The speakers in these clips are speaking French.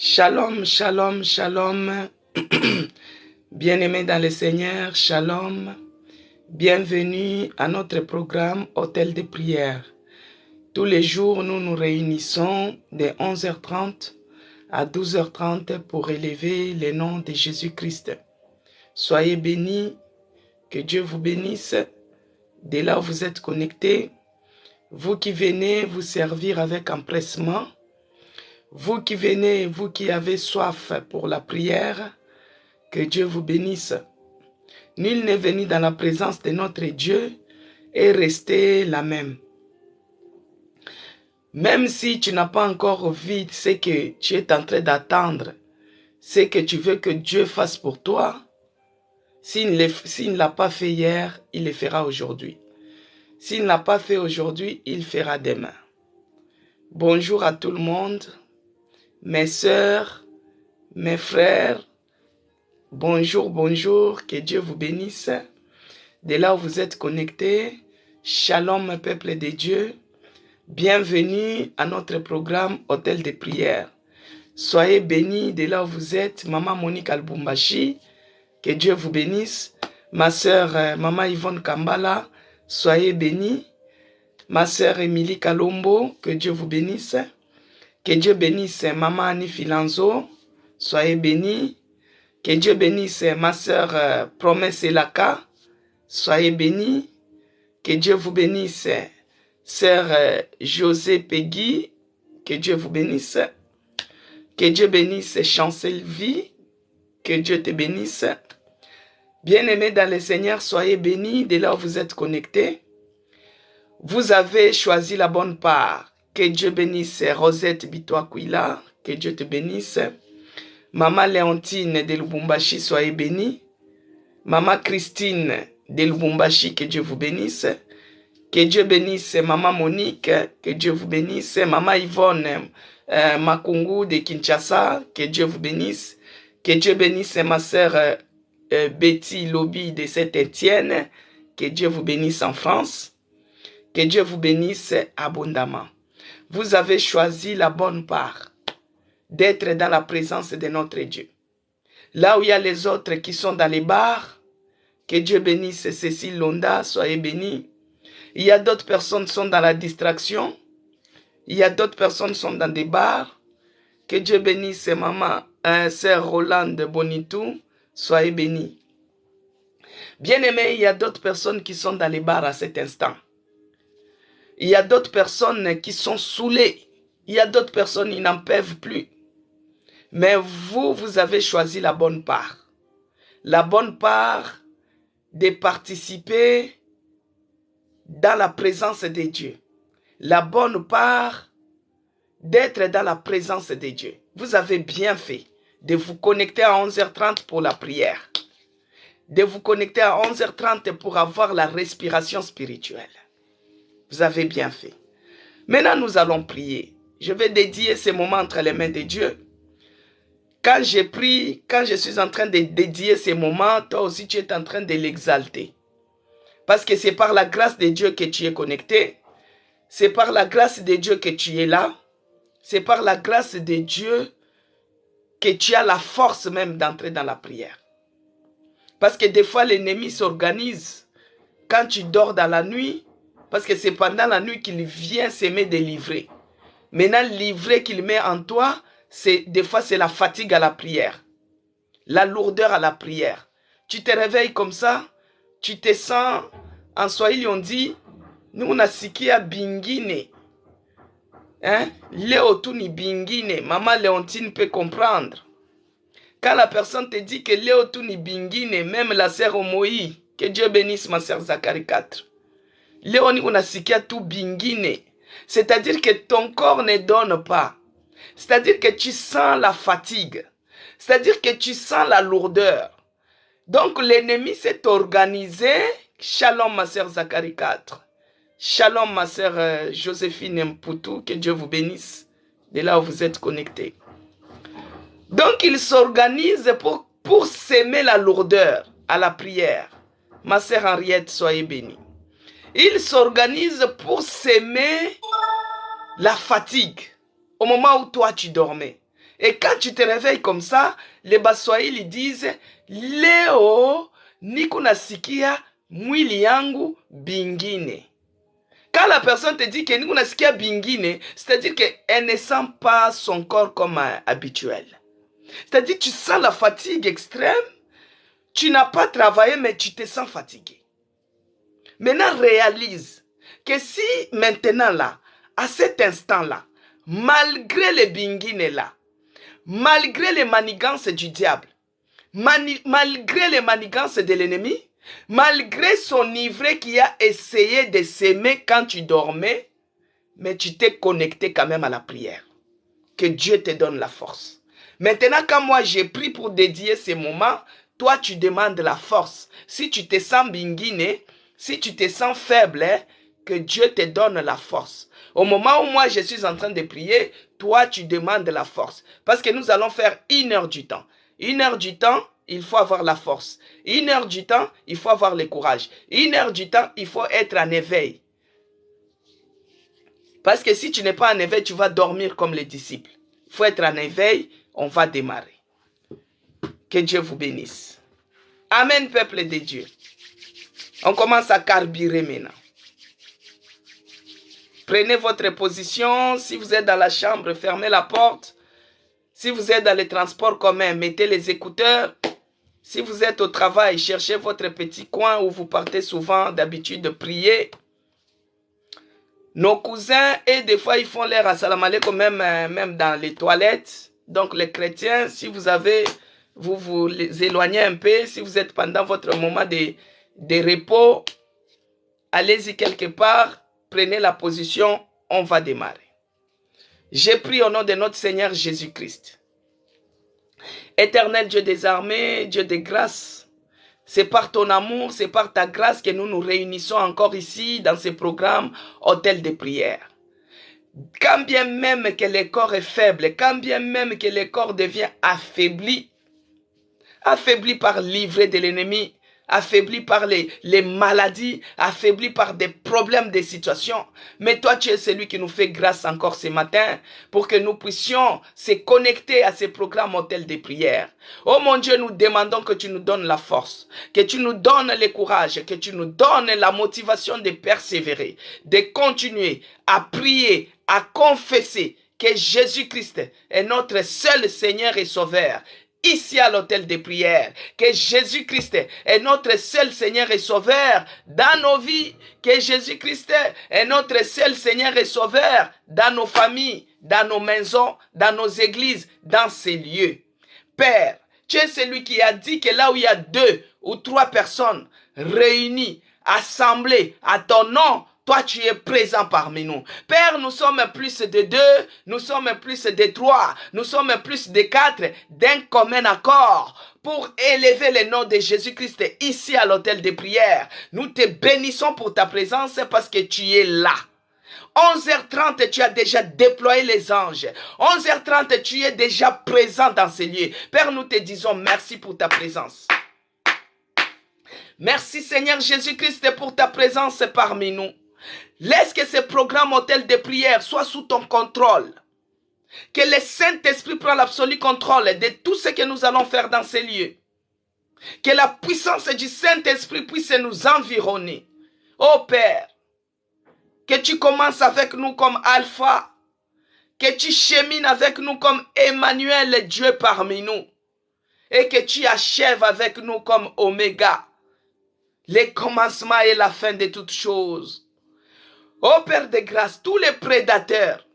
Shalom, shalom, shalom. Bien-aimés dans le Seigneur, shalom. Bienvenue à notre programme Hôtel de prière. Tous les jours, nous nous réunissons de 11h30 à 12h30 pour élever le nom de Jésus-Christ. Soyez bénis, que Dieu vous bénisse. Dès là où vous êtes connectés, vous qui venez vous servir avec empressement, vous qui venez, vous qui avez soif pour la prière, que Dieu vous bénisse. Nul n'est venu dans la présence de notre Dieu et resté la même. Même si tu n'as pas encore vu ce que tu es en train d'attendre, ce que tu veux que Dieu fasse pour toi, s'il ne l'a pas fait hier, il le fera aujourd'hui. S'il ne l'a pas fait aujourd'hui, il fera demain. Bonjour à tout le monde. Mes sœurs, mes frères, bonjour, bonjour, que Dieu vous bénisse. De là où vous êtes connectés, shalom peuple de Dieu, bienvenue à notre programme Hôtel de prière. Soyez bénis de là où vous êtes, Maman Monique Albumbashi, que Dieu vous bénisse. Ma sœur Maman Yvonne Kambala, soyez bénis. Ma sœur Émilie Kalombo, que Dieu vous bénisse. Que Dieu bénisse Maman Annie Filanzo, soyez bénis. Que Dieu bénisse ma sœur Promesse Elaka, soyez bénis. Que Dieu vous bénisse sœur José Peggy, que Dieu vous bénisse. Que Dieu bénisse Chancel Vie, que Dieu te bénisse. Bien-aimés dans le Seigneur, soyez bénis de là où vous êtes connectés. Vous avez choisi la bonne part. Que Dieu bénisse Rosette Bitoakwila, que Dieu te bénisse. Maman Léontine de Lubumbashi, soyez bénie. Maman Christine de Lubumbashi, que Dieu vous bénisse. Que Dieu bénisse Maman Monique, que Dieu vous bénisse. Maman Yvonne Makungu de Kinshasa, que Dieu vous bénisse. Que Dieu bénisse ma sœur Betty Lobby de Saint-Étienne, que Dieu vous bénisse en France. Que Dieu vous bénisse abondamment. Vous avez choisi la bonne part d'être dans la présence de notre Dieu. Là où il y a les autres qui sont dans les bars, que Dieu bénisse Cécile Londa, soyez bénis. Il y a d'autres personnes qui sont dans la distraction. Il y a d'autres personnes qui sont dans des bars. Que Dieu bénisse maman, sœur Rolande Bonitou, soyez bénis. Bien-aimés, il y a d'autres personnes qui sont dans les bars à cet instant. Il y a d'autres personnes qui sont saoulées. Il y a d'autres personnes qui n'en peuvent plus. Mais vous avez choisi la bonne part. La bonne part de participer dans la présence de Dieu. La bonne part d'être dans la présence de Dieu. Vous avez bien fait de vous connecter à 11h30 pour la prière. De vous connecter à 11h30 pour avoir la respiration spirituelle. Vous avez bien fait. Maintenant, nous allons prier. Je vais dédier ces moments entre les mains de Dieu. Quand j'ai pris, quand je suis en train de dédier ces moments, toi aussi tu es en train de l'exalter. Parce que c'est par la grâce de Dieu que tu es connecté. C'est par la grâce de Dieu que tu es là. C'est par la grâce de Dieu que tu as la force même d'entrer dans la prière. Parce que des fois l'ennemi s'organise quand tu dors dans la nuit. Parce que c'est pendant la nuit qu'il vient s'aimer de livrer. Maintenant, livrer qu'il met en toi, des fois c'est la fatigue à la prière. La lourdeur à la prière. Tu te réveilles comme ça, tu te sens, en Swahili on dit, nous nasikia bingine. Hein? Léo Tuni bingine, maman Léontine peut comprendre. Quand la personne te dit que Léo Tuni bingine, même la sœur Omoï, que Dieu bénisse ma sœur Zacharie 4. Léoni unasikia tout bingine. C'est-à-dire que ton corps ne donne pas. C'est-à-dire que tu sens la fatigue. C'est-à-dire que tu sens la lourdeur. Donc l'ennemi s'est organisé. Shalom ma sœur Zacharie 4. Shalom ma sœur Joséphine Mpoutou. Que Dieu vous bénisse. De là où vous êtes connectés. Donc il s'organise pour s'aimer la lourdeur à la prière. Ma sœur Henriette, soyez bénie. Il s'organise pour s'aimer la fatigue au moment où toi tu dormais. Et quand tu te réveilles comme ça, les Baswahili disent, leo niko nasikia mwili yangu bingine. Quand la personne te dit que niko nasikia bingine, c'est-à-dire qu'elle ne sent pas son corps comme habituel. C'est-à-dire que tu sens la fatigue extrême, tu n'as pas travaillé mais tu te sens fatigué. Maintenant réalise que si maintenant là, à cet instant là, malgré les bingines là, malgré les manigances du diable, malgré les manigances de l'ennemi, malgré son ivraie qui a essayé de s'aimer quand tu dormais, mais tu t'es connecté quand même à la prière. Que Dieu te donne la force. Maintenant, quand moi j'ai pris pour dédier ces moments, toi tu demandes la force. Si tu te sens bingine, si tu te sens faible, que Dieu te donne la force. Au moment où moi je suis en train de prier, toi tu demandes la force. Parce que nous allons faire 1 heure du temps. 1 heure du temps, il faut avoir la force. 1 heure du temps, il faut avoir le courage. 1 heure du temps, il faut être en éveil. Parce que si tu n'es pas en éveil, tu vas dormir comme les disciples. Il faut être en éveil, on va démarrer. Que Dieu vous bénisse. Amen, peuple de Dieu. On commence à carburer maintenant. Prenez votre position. Si vous êtes dans la chambre, fermez la porte. Si vous êtes dans les transports communs, mettez les écouteurs. Si vous êtes au travail, cherchez votre petit coin où vous partez souvent d'habitude de prier. Nos cousins, et des fois, ils font l'air à salam alaikum même dans les toilettes. Donc, les chrétiens, si vous avez, vous vous éloignez un peu. Si vous êtes pendant votre moment de repos, allez-y quelque part. Prenez la position, on va démarrer. J'ai pris au nom de notre Seigneur Jésus-Christ. Éternel Dieu des armées, Dieu des grâces, c'est par ton amour, c'est par ta grâce que nous nous réunissons encore ici dans ce programme Hôtel de prière. Quand bien même que le corps est faible, quand bien même que le corps devient affaibli par l'ivraie de l'ennemi, affaibli par les maladies, affaibli par des problèmes, des situations. Mais toi, tu es celui qui nous fait grâce encore ce matin pour que nous puissions se connecter à ces programmes hôtels de prière. Oh mon Dieu, nous demandons que tu nous donnes la force, que tu nous donnes le courage, que tu nous donnes la motivation de persévérer, de continuer à prier, à confesser que Jésus-Christ est notre seul Seigneur et Sauveur. Ici à l'hôtel de prière, que Jésus-Christ est notre seul Seigneur et Sauveur dans nos vies, que Jésus-Christ est notre seul Seigneur et Sauveur dans nos familles, dans nos maisons, dans nos églises, dans ces lieux. Père, tu es celui qui a dit que là où il y a 2 ou 3 personnes réunies, assemblées à ton nom, toi, tu es présent parmi nous. Père, nous sommes plus de 2, nous sommes plus de 3, nous sommes plus de 4, d'un commun accord pour élever le nom de Jésus-Christ ici à l'hôtel de prière. Nous te bénissons pour ta présence parce que tu es là. 11h30, tu as déjà déployé les anges. 11h30, tu es déjà présent dans ces lieux. Père, nous te disons merci pour ta présence. Merci Seigneur Jésus-Christ pour ta présence parmi nous. Laisse que ce programme hôtel de prière soit sous ton contrôle. Que le Saint-Esprit prenne l'absolu contrôle de tout ce que nous allons faire dans ces lieux. Que la puissance du Saint-Esprit puisse nous environner. Oh Père, que tu commences avec nous comme Alpha. Que tu chemines avec nous comme Emmanuel, Dieu parmi nous. Et que tu achèves avec nous comme Oméga. Le commencement et la fin de toutes choses. Ô Père de grâce, tous les prédateurs,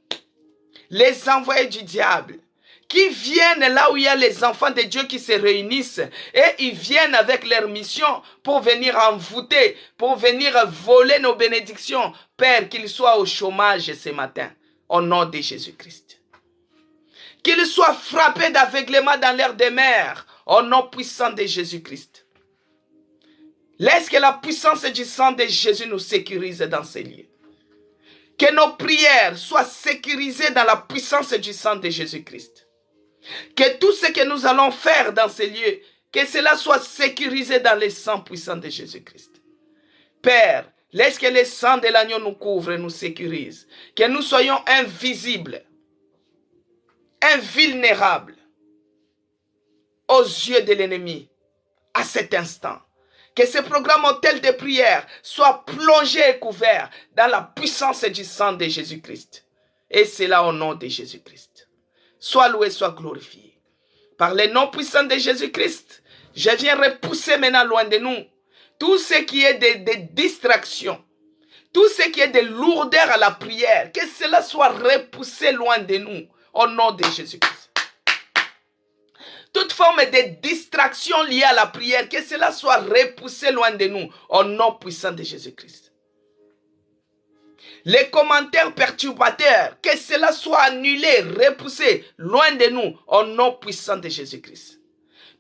les envoyés du diable, qui viennent là où il y a les enfants de Dieu qui se réunissent, et ils viennent avec leur mission pour venir envoûter, pour venir voler nos bénédictions. Père, qu'ils soient au chômage ce matin, au nom de Jésus-Christ. Qu'ils soient frappés d'aveuglement dans l'air des mers, au nom puissant de Jésus-Christ. Laisse que la puissance du sang de Jésus nous sécurise dans ces lieux. Que nos prières soient sécurisées dans la puissance du sang de Jésus-Christ. Que tout ce que nous allons faire dans ces lieux, que cela soit sécurisé dans le sang puissant de Jésus-Christ. Père, laisse que le sang de l'agneau nous couvre et nous sécurise. Que nous soyons invisibles. invulnérable aux yeux de l'ennemi à cet instant. Que ce programme hôtel de prière soit plongé et couvert dans la puissance du sang de Jésus-Christ. Et c'est là au nom de Jésus-Christ. Sois loué, sois glorifié. Par le nom puissant de Jésus-Christ, je viens repousser maintenant loin de nous tout ce qui est de distraction, tout ce qui est de lourdeur à la prière, que cela soit repoussé loin de nous au nom de Jésus-Christ. Toute forme de distraction liée à la prière, que cela soit repoussé loin de nous au nom puissant de Jésus-Christ. Les commentaires perturbateurs, que cela soit annulé, repoussé loin de nous au nom puissant de Jésus-Christ.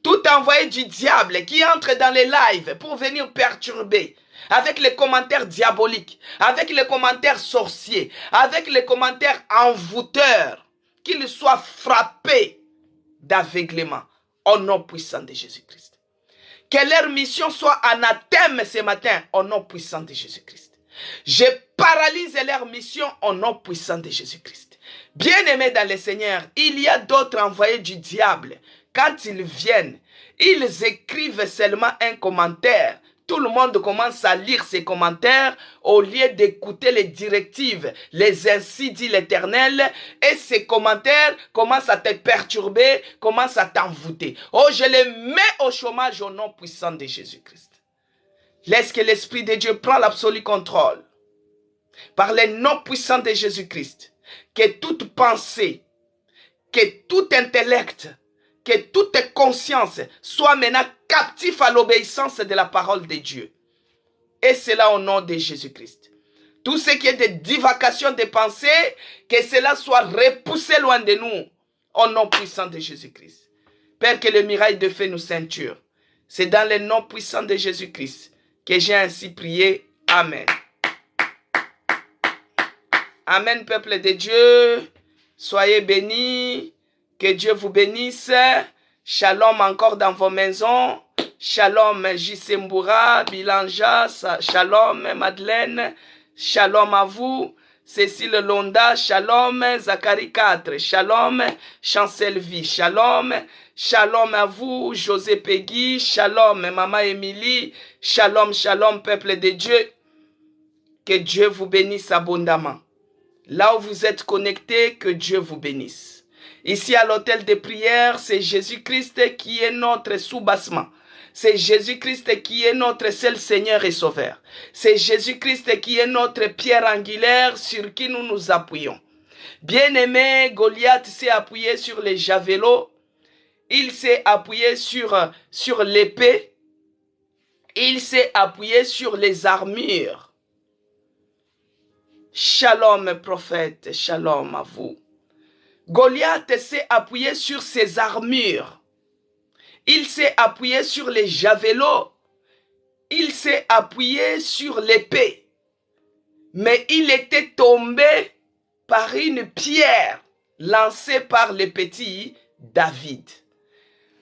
Tout envoyé du diable qui entre dans les lives pour venir perturber, avec les commentaires diaboliques, avec les commentaires sorciers, avec les commentaires envoûteurs, qu'ils soient frappés d'aveuglement au nom puissant de Jésus-Christ. Que leur mission soit anathème ce matin au nom puissant de Jésus-Christ. Je paralyse leur mission au nom puissant de Jésus-Christ. Bien-aimés dans le Seigneur, il y a d'autres envoyés du diable. Quand ils viennent, ils écrivent seulement un commentaire. Tout le monde commence à lire ces commentaires au lieu d'écouter les directives, les ainsi dit l'Éternel. Et ces commentaires commencent à te perturber, commencent à t'envoûter. Oh, je les mets au chômage au nom puissant de Jésus-Christ. Laisse que l'Esprit de Dieu prenne l'absolu contrôle. Par le nom puissant de Jésus-Christ, que toute pensée, que tout intellect, que toute conscience soit maintenant captif à l'obéissance de la parole de Dieu. Et cela au nom de Jésus-Christ. Tout ce qui est de divacation de pensée, que cela soit repoussé loin de nous, au nom puissant de Jésus-Christ. Père, que le miracle de feu nous ceinture. C'est dans le nom puissant de Jésus-Christ que j'ai ainsi prié. Amen. Amen, peuple de Dieu. Soyez bénis. Que Dieu vous bénisse. Shalom encore dans vos maisons. Shalom Jisembura, Bilanja. Shalom Madeleine. Shalom à vous. Cécile Londa. Shalom Zachary 4. Shalom Chancelvie. Shalom. Shalom à vous José Peggy. Shalom Maman Émilie. Shalom, shalom peuple de Dieu. Que Dieu vous bénisse abondamment. Là où vous êtes connectés, que Dieu vous bénisse. Ici à l'hôtel de prière, c'est Jésus-Christ qui est notre soubassement. C'est Jésus-Christ qui est notre seul Seigneur et Sauveur. C'est Jésus-Christ qui est notre pierre angulaire sur qui nous nous appuyons. Bien-aimé, Goliath s'est appuyé sur les javelots. Il s'est appuyé sur l'épée. Il s'est appuyé sur les armures. Shalom, prophète, shalom à vous. Goliath s'est appuyé sur ses armures. Il s'est appuyé sur les javelots. Il s'est appuyé sur l'épée. Mais il était tombé par une pierre lancée par le petit David.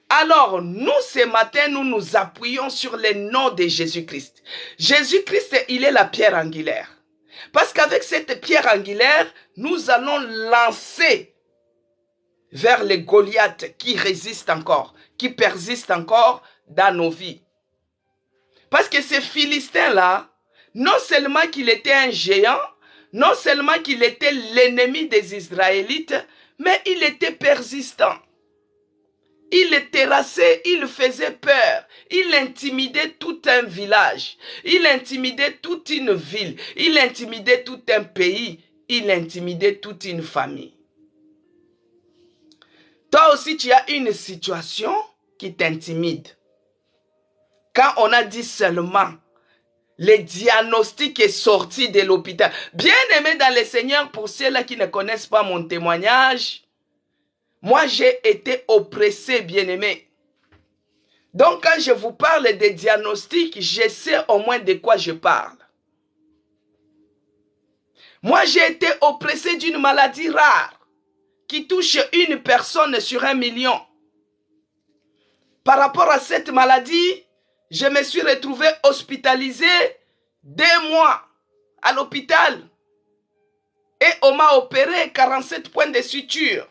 Alors, nous, ce matin, nous nous appuyons sur le nom de Jésus-Christ. Jésus-Christ, il est la pierre angulaire. Parce qu'avec cette pierre angulaire, nous allons lancer vers les Goliaths qui résistent encore, qui persistent encore dans nos vies. Parce que ce Philistin-là, non seulement qu'il était un géant, non seulement qu'il était l'ennemi des Israélites, mais il était persistant. Il terrassait, il faisait peur, il intimidait tout un village, il intimidait toute une ville, il intimidait tout un pays, il intimidait toute une famille. Toi aussi, tu as une situation qui t'intimide. Quand on a dit seulement, le diagnostic est sorti de l'hôpital. Bien aimé dans le Seigneur, pour ceux-là qui ne connaissent pas mon témoignage, moi j'ai été oppressé, bien aimé. Donc quand je vous parle de diagnostic, je sais au moins de quoi je parle. Moi j'ai été oppressé d'une maladie rare qui touche une personne sur 1 million. Par rapport à cette maladie, je me suis retrouvé hospitalisé 2 mois à l'hôpital. Et on m'a opéré 47 points de suture.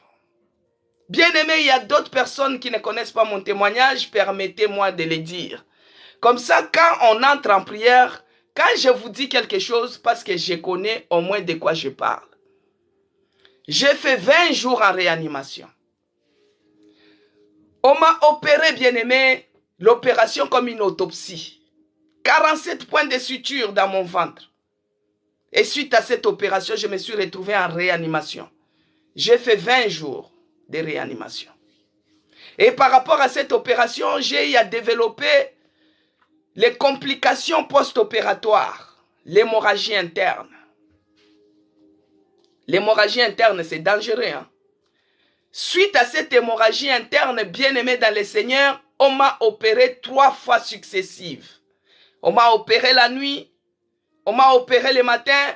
Bien-aimé, il y a d'autres personnes qui ne connaissent pas mon témoignage, permettez-moi de le dire. Comme ça, quand on entre en prière, quand je vous dis quelque chose, parce que je connais au moins de quoi je parle. J'ai fait 20 jours en réanimation. On m'a opéré, bien-aimé, l'opération comme une autopsie. 47 points de suture dans mon ventre. Et suite à cette opération, je me suis retrouvé en réanimation. J'ai fait 20 jours de réanimation. Et par rapport à cette opération, j'ai eu à développer les complications post-opératoires, l'hémorragie interne. L'hémorragie interne, c'est dangereux. Hein? Suite à cette hémorragie interne, bien-aimé dans le Seigneur, on m'a opéré 3 fois successives. On m'a opéré la nuit, on m'a opéré le matin,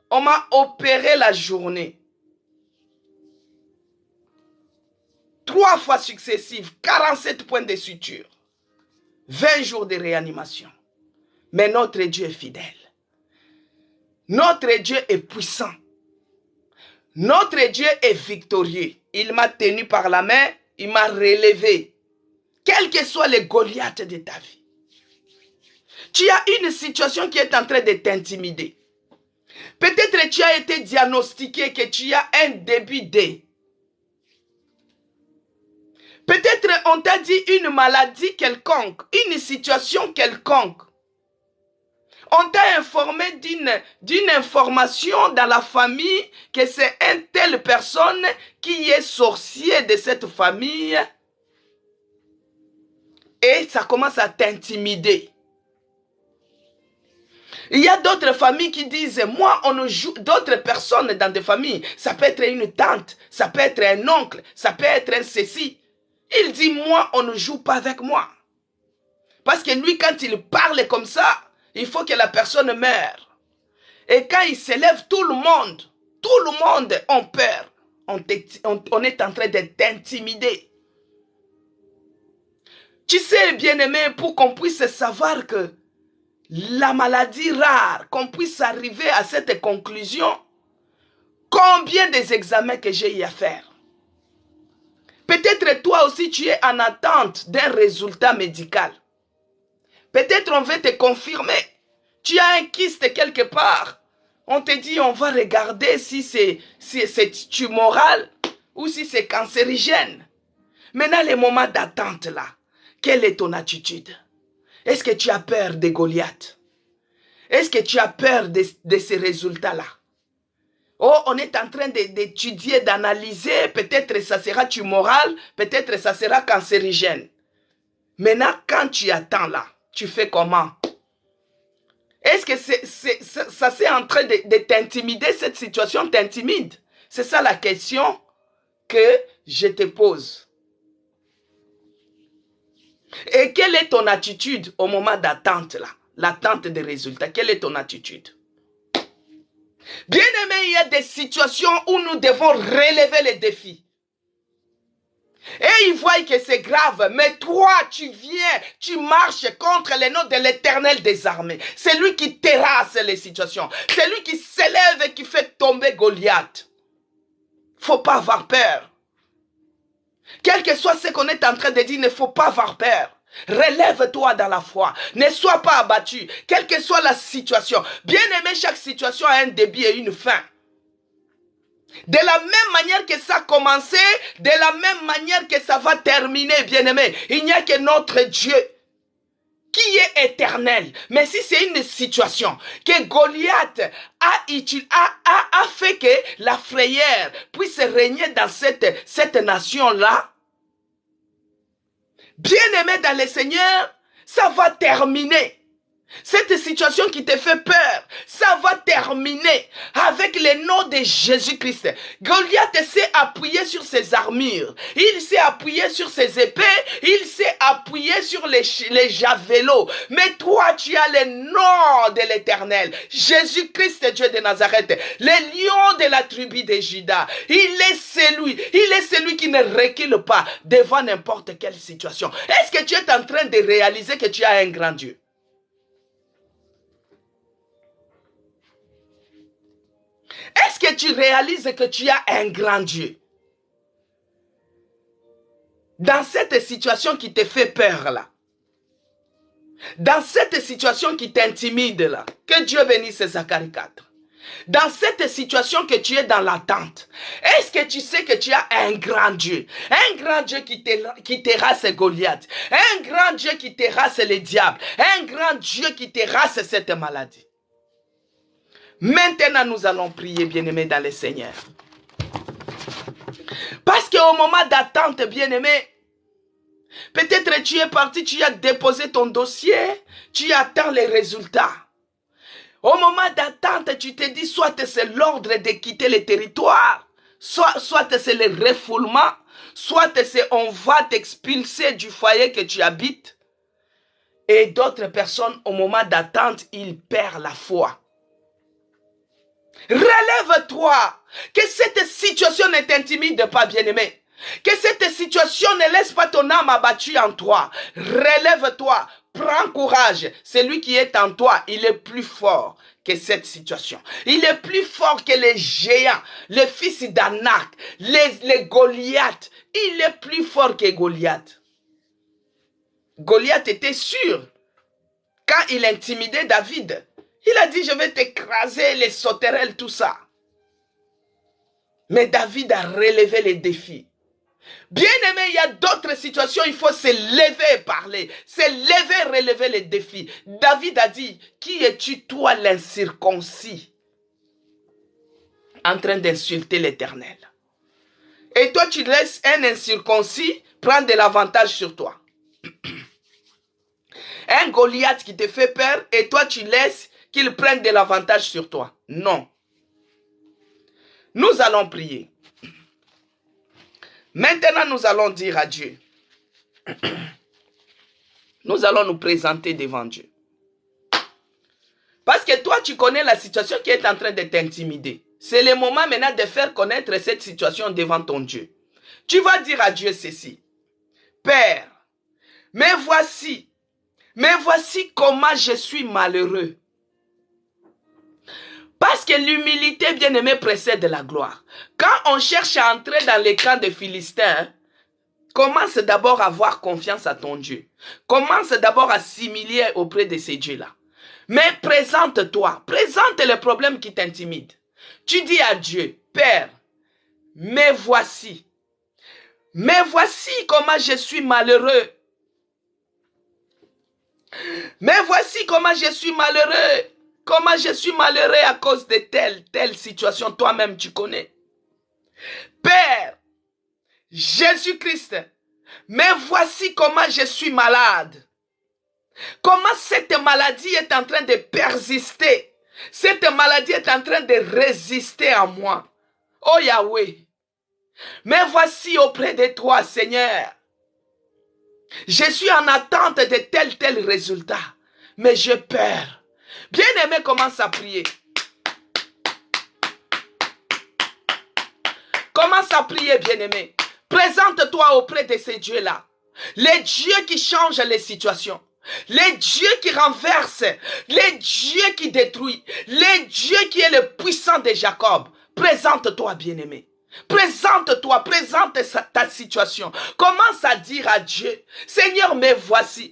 on m'a opéré la journée. 3 fois successives, 47 points de suture. 20 jours de réanimation. Mais notre Dieu est fidèle. Notre Dieu est puissant. Notre Dieu est victorieux. Il m'a tenu par la main, il m'a relevé. Quels que soient les Goliaths de ta vie. Tu as une situation qui est en train de t'intimider. Peut-être que tu as été diagnostiqué que tu as un début D. Peut-être on t'a dit une maladie quelconque, une situation quelconque. On t'a informé d'une information dans la famille que c'est une telle personne qui est sorcier de cette famille. Et ça commence à t'intimider. Il y a d'autres familles qui disent, moi, on ne joue, d'autres personnes dans des familles, ça peut être une tante, ça peut être un oncle, ça peut être un ceci. Il dit, moi, on ne joue pas avec moi. Parce que lui, quand il parle comme ça, il faut que la personne meure. Et quand il s'élève, tout le monde a peur. On est en train de t'intimider. Tu sais, bien-aimé, pour qu'on puisse savoir que la maladie rare, qu'on puisse arriver à cette conclusion, combien des examens que j'ai eu à faire. Peut-être toi aussi tu es en attente d'un résultat médical. Peut-être on veut te confirmer. Tu as un kyste quelque part. On te dit on va regarder si c'est tumoral ou si c'est cancérigène. Maintenant les moments d'attente là, quelle est ton attitude? Est-ce que tu as peur de Goliath? Est-ce que tu as peur de ces résultats-là? Oh, on est en train d'étudier, d'analyser. Peut-être ça sera tumoral, peut-être ça sera cancérigène. Maintenant, quand tu attends là, tu fais comment? Est-ce que ça c'est en train de t'intimider? Cette situation t'intimide? C'est ça la question que je te pose. Et quelle est ton attitude au moment d'attente là? L'attente des résultats. Quelle est ton attitude? Bien aimé, il y a des situations où nous devons relever les défis. Et ils voient que c'est grave, mais toi, tu viens, tu marches contre le nom de l'Éternel des armées. C'est lui qui terrasse les situations. C'est lui qui s'élève et qui fait tomber Goliath. Faut pas avoir peur. Quel que soit ce qu'on est en train de dire, il ne faut pas avoir peur. Relève-toi dans la foi. Ne sois pas abattu. Quelle que soit la situation. Bien aimé, chaque situation a un début et une fin. De la même manière que ça a commencé, de la même manière que ça va terminer, bien aimé. Il n'y a que notre Dieu qui est éternel. Mais si c'est une situation que Goliath a fait que la frayeur puisse régner dans cette nation-là, bien-aimé dans le Seigneur, ça va terminer. Cette situation qui te fait peur, ça va terminer avec le nom de Jésus-Christ. Goliath s'est appuyé sur ses armures, il s'est appuyé sur ses épées, il s'est appuyé sur les javelots. Mais toi, tu as le nom de l'Éternel, Jésus-Christ, Dieu de Nazareth, le lion de la tribu de Juda. Il est celui qui ne recule pas devant n'importe quelle situation. Est-ce que tu es en train de réaliser que tu as un grand Dieu? Est-ce que tu réalises que tu as un grand Dieu? Dans cette situation qui te fait peur là, dans cette situation qui t'intimide là, que Dieu bénisse Zacharie 4. Dans cette situation que tu es dans l'attente, est-ce que tu sais que tu as un grand Dieu qui terrasse Goliath, un grand Dieu qui terrasse les diables, un grand Dieu qui terrasse cette maladie? Maintenant, nous allons prier, bien-aimés dans le Seigneur. Parce qu'au moment d'attente, bien-aimé, peut-être tu es parti, tu as déposé ton dossier, tu attends les résultats. Au moment d'attente, tu te dis soit c'est l'ordre de quitter le territoire, soit c'est le refoulement, soit c'est on va t'expulser du foyer que tu habites. Et d'autres personnes, au moment d'attente, ils perdent la foi. Relève-toi, que cette situation ne t'intimide pas, bien-aimé. Que cette situation ne laisse pas ton âme abattue en toi. Relève-toi, prends courage. Celui qui est en toi, il est plus fort que cette situation. Il est plus fort que les géants, les fils d'Anak, les Goliaths. Il est plus fort que Goliath. Goliath était sûr. Quand il intimidait David, il a dit, je vais t'écraser, les sauterelles, tout ça. Mais David a relevé les défis. Bien aimé, il y a d'autres situations, il faut se lever et parler. Se lever, relever les défis. David a dit, qui es-tu toi l'incirconcis, en train d'insulter l'Éternel? Et toi, tu laisses un incirconcis prendre de l'avantage sur toi. Un Goliath qui te fait peur et toi, tu laisses qu'il prenne de l'avantage sur toi. Non. Nous allons prier. Maintenant, nous allons dire à Dieu. Nous allons nous présenter devant Dieu. Parce que toi, tu connais la situation qui est en train de t'intimider. C'est le moment maintenant de faire connaître cette situation devant ton Dieu. Tu vas dire à Dieu ceci. Père, mais voici comment je suis malheureux. Parce que l'humilité, bien-aimé, précède la gloire. Quand on cherche à entrer dans les camps des Philistins, commence d'abord à avoir confiance à ton Dieu. Commence d'abord à s'humilier auprès de ces dieux-là. Mais présente-toi, présente les problèmes qui t'intimident. Tu dis à Dieu, Père, mais voici comment je suis malheureux. Mais voici comment je suis malheureux. Comment je suis malheureux à cause de telle situation. Toi-même, tu connais. Père, Jésus-Christ, mais voici comment je suis malade. Comment cette maladie est en train de persister. Cette maladie est en train de résister à moi. Oh Yahweh, mais voici auprès de toi, Seigneur. Je suis en attente de tel résultat, mais j'ai peur. Bien-aimé, commence à prier. Commence à prier, bien-aimé. Présente-toi auprès de ces dieux-là. Les dieux qui changent les situations. Les dieux qui renversent. Les dieux qui détruisent. Les dieux qui est le puissant de Jacob. Présente-toi, bien-aimé. Présente-toi, présente ta situation. Commence à dire à Dieu, Seigneur, me voici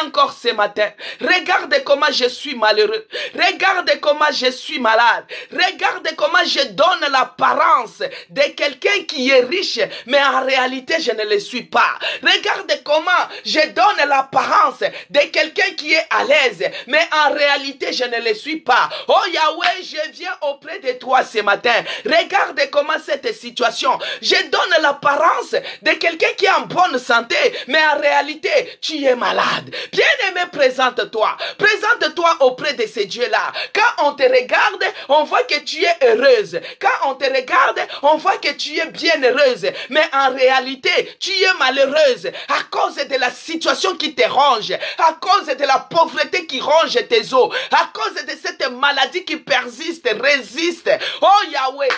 encore ce matin. Regarde comment je suis malheureux. Regarde comment je suis malade. Regarde comment je donne l'apparence de quelqu'un qui est riche, mais en réalité, je ne le suis pas. Regarde comment je donne l'apparence de quelqu'un qui est à l'aise, mais en réalité, je ne le suis pas. Oh Yahweh, je viens auprès de toi ce matin. Regarde comment cette situation, je donne l'apparence de quelqu'un qui est en bonne santé, mais en réalité, tu es malade. Bien-aimé, présente-toi. Présente-toi auprès de ces dieux-là. Quand on te regarde, on voit que tu es heureuse. Quand on te regarde, on voit que tu es bien heureuse. Mais en réalité, tu es malheureuse à cause de la situation qui te ronge, à cause de la pauvreté qui ronge tes os, à cause de cette maladie qui persiste, résiste. Oh Yahweh,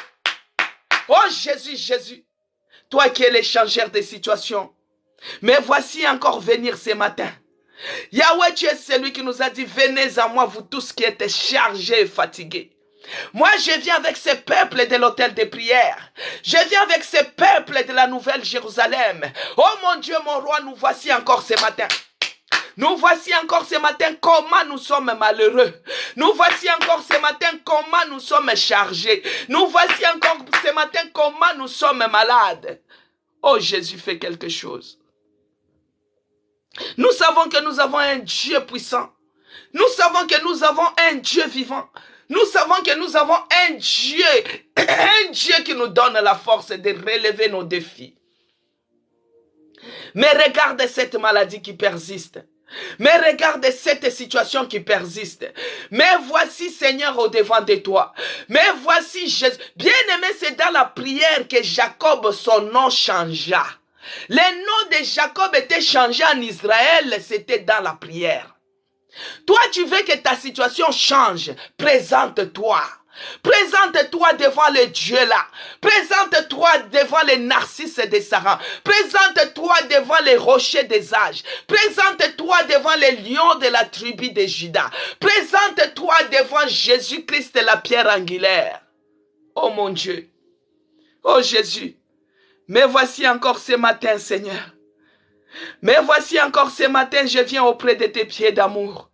oh Jésus, toi qui es l'échangeur des situations, mais voici encore venir ce matin. Yahweh, tu es celui qui nous a dit, venez à moi, vous tous qui êtes chargés et fatigués. Moi, je viens avec ce peuple de l'autel de prière. Je viens avec ce peuple de la Nouvelle Jérusalem. Oh mon Dieu, mon roi, nous voici encore ce matin. Nous voici encore ce matin comment nous sommes malheureux. Nous voici encore ce matin comment nous sommes chargés. Nous voici encore ce matin comment nous sommes malades. Oh, Jésus fait quelque chose. Nous savons que nous avons un Dieu puissant. Nous savons que nous avons un Dieu vivant. Nous savons que nous avons un Dieu qui nous donne la force de relever nos défis. Mais regarde cette maladie qui persiste. Mais regarde cette situation qui persiste. Mais voici Seigneur au devant de toi. Mais voici Jésus. Bien-aimé, c'est dans la prière que Jacob, son nom changea. Le nom de Jacob était changé en Israël, c'était dans la prière. Toi, tu veux que ta situation change. Présente-toi. Présente-toi devant le Dieu là. Présente-toi devant les narcisses des Sarans. Présente-toi devant les rochers des âges. Présente-toi devant les lions de la tribu de Juda. Présente-toi devant Jésus-Christ, la pierre angulaire. Oh mon Dieu. Oh Jésus. Mais voici encore ce matin, Seigneur. Mais voici encore ce matin, je viens auprès de tes pieds d'amour.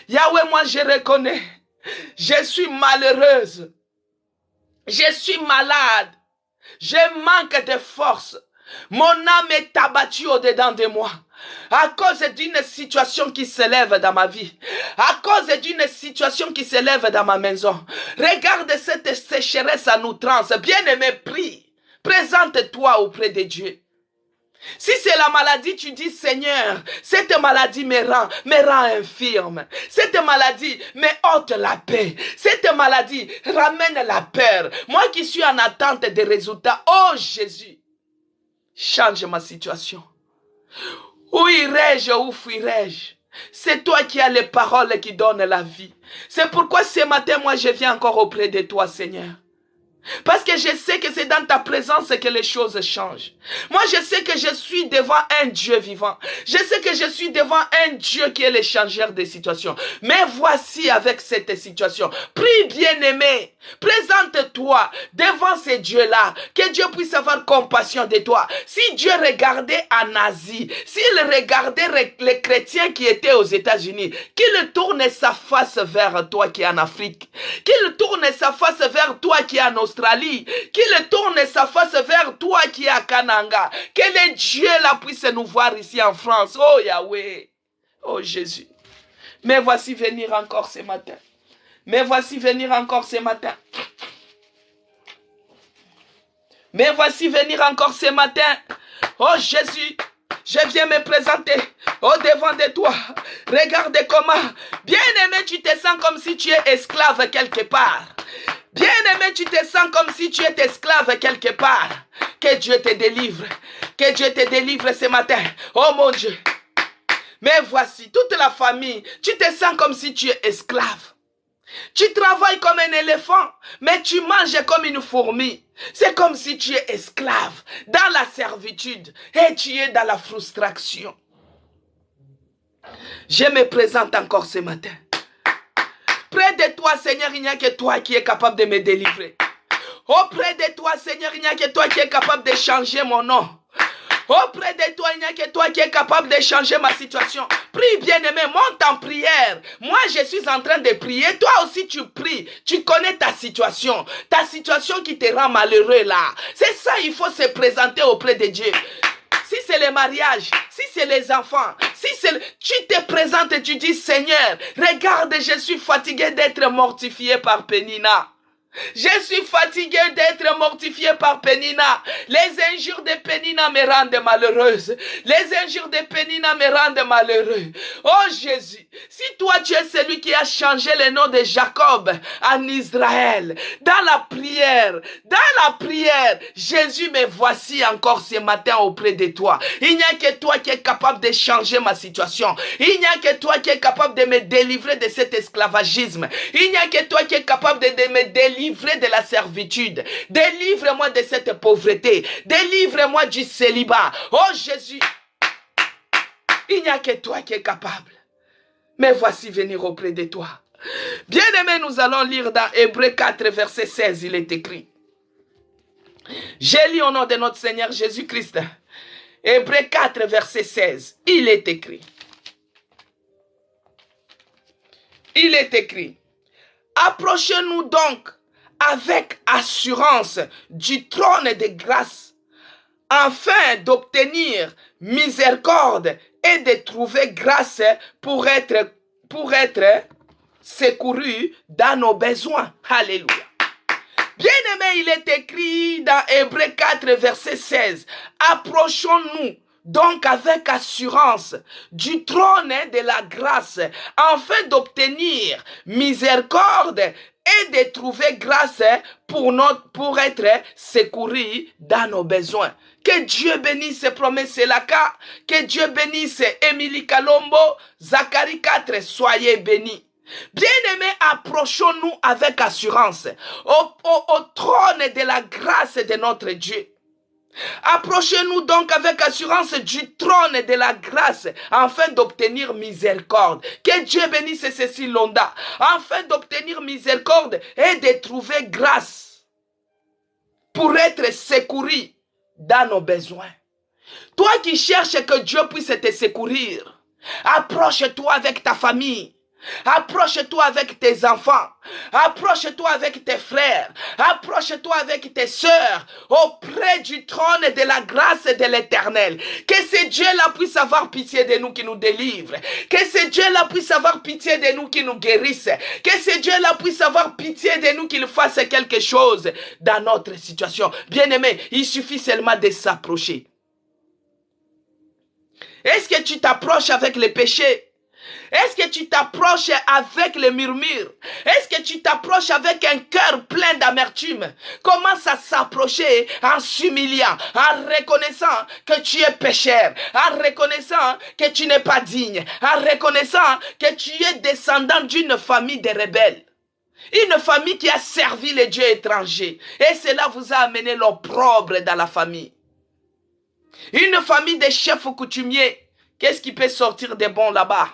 Yahweh, moi je reconnais. Je suis malheureuse. Je suis malade. Je manque de force. Mon âme est abattue au-dedans de moi. À cause d'une situation qui s'élève dans ma vie. À cause d'une situation qui s'élève dans ma maison. Regarde cette sécheresse en outrance. Bien-aimé, prie. Présente-toi auprès de Dieu. Si c'est la maladie, tu dis Seigneur, cette maladie me rend infirme. Cette maladie me ôte la paix. Cette maladie ramène la peur. Moi qui suis en attente des résultats, oh Jésus, change ma situation. Où irai-je, où fuirai-je? C'est toi qui as les paroles qui donnent la vie. C'est pourquoi ce matin, moi je viens encore auprès de toi, Seigneur. Parce que je sais que c'est dans ta présence que les choses changent. Moi, je sais que je suis devant un Dieu vivant. Je sais que je suis devant un Dieu qui est le changeur des situations. Mais voici avec cette situation. Prie, bien-aimé. Présente-toi devant ce Dieu-là. Que Dieu puisse avoir compassion de toi. Si Dieu regardait en Asie, s'il regardait les chrétiens qui étaient aux États-Unis, qu'il tourne sa face vers toi qui es en Afrique. Qu'il tourne sa face vers toi qui est en Australie, qu'il tourne sa face vers toi qui est à Kananga, que le Dieu là puisse nous voir ici en France. Oh Yahweh, oh Jésus. Mais voici venir encore ce matin. Mais voici venir encore ce matin. Mais voici venir encore ce matin. Oh Jésus, je viens me présenter au devant de toi. Regarde comment, bien-aimé, tu te sens comme si tu es esclave quelque part. Bien-aimé, tu te sens comme si tu es esclave quelque part. Que Dieu te délivre. Que Dieu te délivre ce matin. Oh mon Dieu. Mais voici, toute la famille, tu te sens comme si tu es esclave. Tu travailles comme un éléphant, mais tu manges comme une fourmi. C'est comme si tu es esclave, dans la servitude, et tu es dans la frustration. Je me présente encore ce matin. Près de toi, Seigneur, il n'y a que toi qui es capable de me délivrer. Auprès de toi, Seigneur, il n'y a que toi qui es capable de changer mon nom. Auprès de toi, il n'y a que toi qui es capable de changer ma situation. Prie, bien-aimé, monte en prière. Moi, je suis en train de prier. Toi aussi, tu pries. Tu connais ta situation. Ta situation qui te rend malheureux là. C'est ça, il faut se présenter auprès de Dieu. Si c'est le mariage, si c'est les enfants, tu te présentes et tu dis, Seigneur, regarde, je suis fatigué d'être mortifié par Pénina. Je suis fatigué d'être mortifié par Pénina. Les injures de Pénina me rendent malheureuse. Les injures de Pénina me rendent malheureux. Oh Jésus, si toi tu es celui qui a changé le nom de Jacob en Israël, dans la prière, Jésus, me voici encore ce matin auprès de toi. Il n'y a que toi qui es capable de changer ma situation. Il n'y a que toi qui es capable de me délivrer de cet esclavagisme. Il n'y a que toi qui es capable de me délivrer de la servitude. Délivre-moi de cette pauvreté. Délivre-moi du célibat. Oh Jésus, il n'y a que toi qui es capable. Mais voici venir auprès de toi. Bien-aimés, nous allons lire dans Hébreux 4, verset 16, il est écrit. J'ai lu au nom de notre Seigneur Jésus-Christ. Hébreux 4, verset 16, il est écrit. Il est écrit. Approchez-nous donc avec assurance du trône de grâce, afin d'obtenir miséricorde et de trouver grâce pour être secouru dans nos besoins. Alléluia. Bien-aimé, il est écrit dans Hébreux 4, verset 16. Approchons-nous donc avec assurance du trône de la grâce, afin d'obtenir miséricorde et de trouver grâce pour être secouru dans nos besoins. Que Dieu bénisse Promesse Laka, que Dieu bénisse Émilie Kalombo, Zacharie 4, soyez bénis. Bien-aimés, approchons-nous avec assurance au trône de la grâce de notre Dieu. Approchez-nous donc avec assurance du trône de la grâce, afin d'obtenir miséricorde. Que Dieu bénisse Cécile Londa, afin d'obtenir miséricorde et de trouver grâce pour être secouru dans nos besoins. Toi qui cherches que Dieu puisse te secourir, approche-toi avec ta famille. Approche-toi avec tes enfants, approche-toi avec tes frères, approche-toi avec tes sœurs auprès du trône de la grâce de l'Éternel. Que ce Dieu-là puisse avoir pitié de nous, qui nous délivre. Que ce Dieu-là puisse avoir pitié de nous, qui nous guérisse. Que ce Dieu-là puisse avoir pitié de nous, qu'il fasse quelque chose dans notre situation. Bien-aimé, il suffit seulement de s'approcher. Est-ce que tu t'approches avec les péchés? Est-ce que tu t'approches avec les murmures? Est-ce que tu t'approches avec un cœur plein d'amertume? Commence à s'approcher en s'humiliant, en reconnaissant que tu es pécheur, en reconnaissant que tu n'es pas digne, en reconnaissant que tu es descendant d'une famille de rebelles. Une famille qui a servi les dieux étrangers. Et cela vous a amené l'opprobre dans la famille. Une famille de chefs coutumiers. Qu'est-ce qui peut sortir de bon là-bas?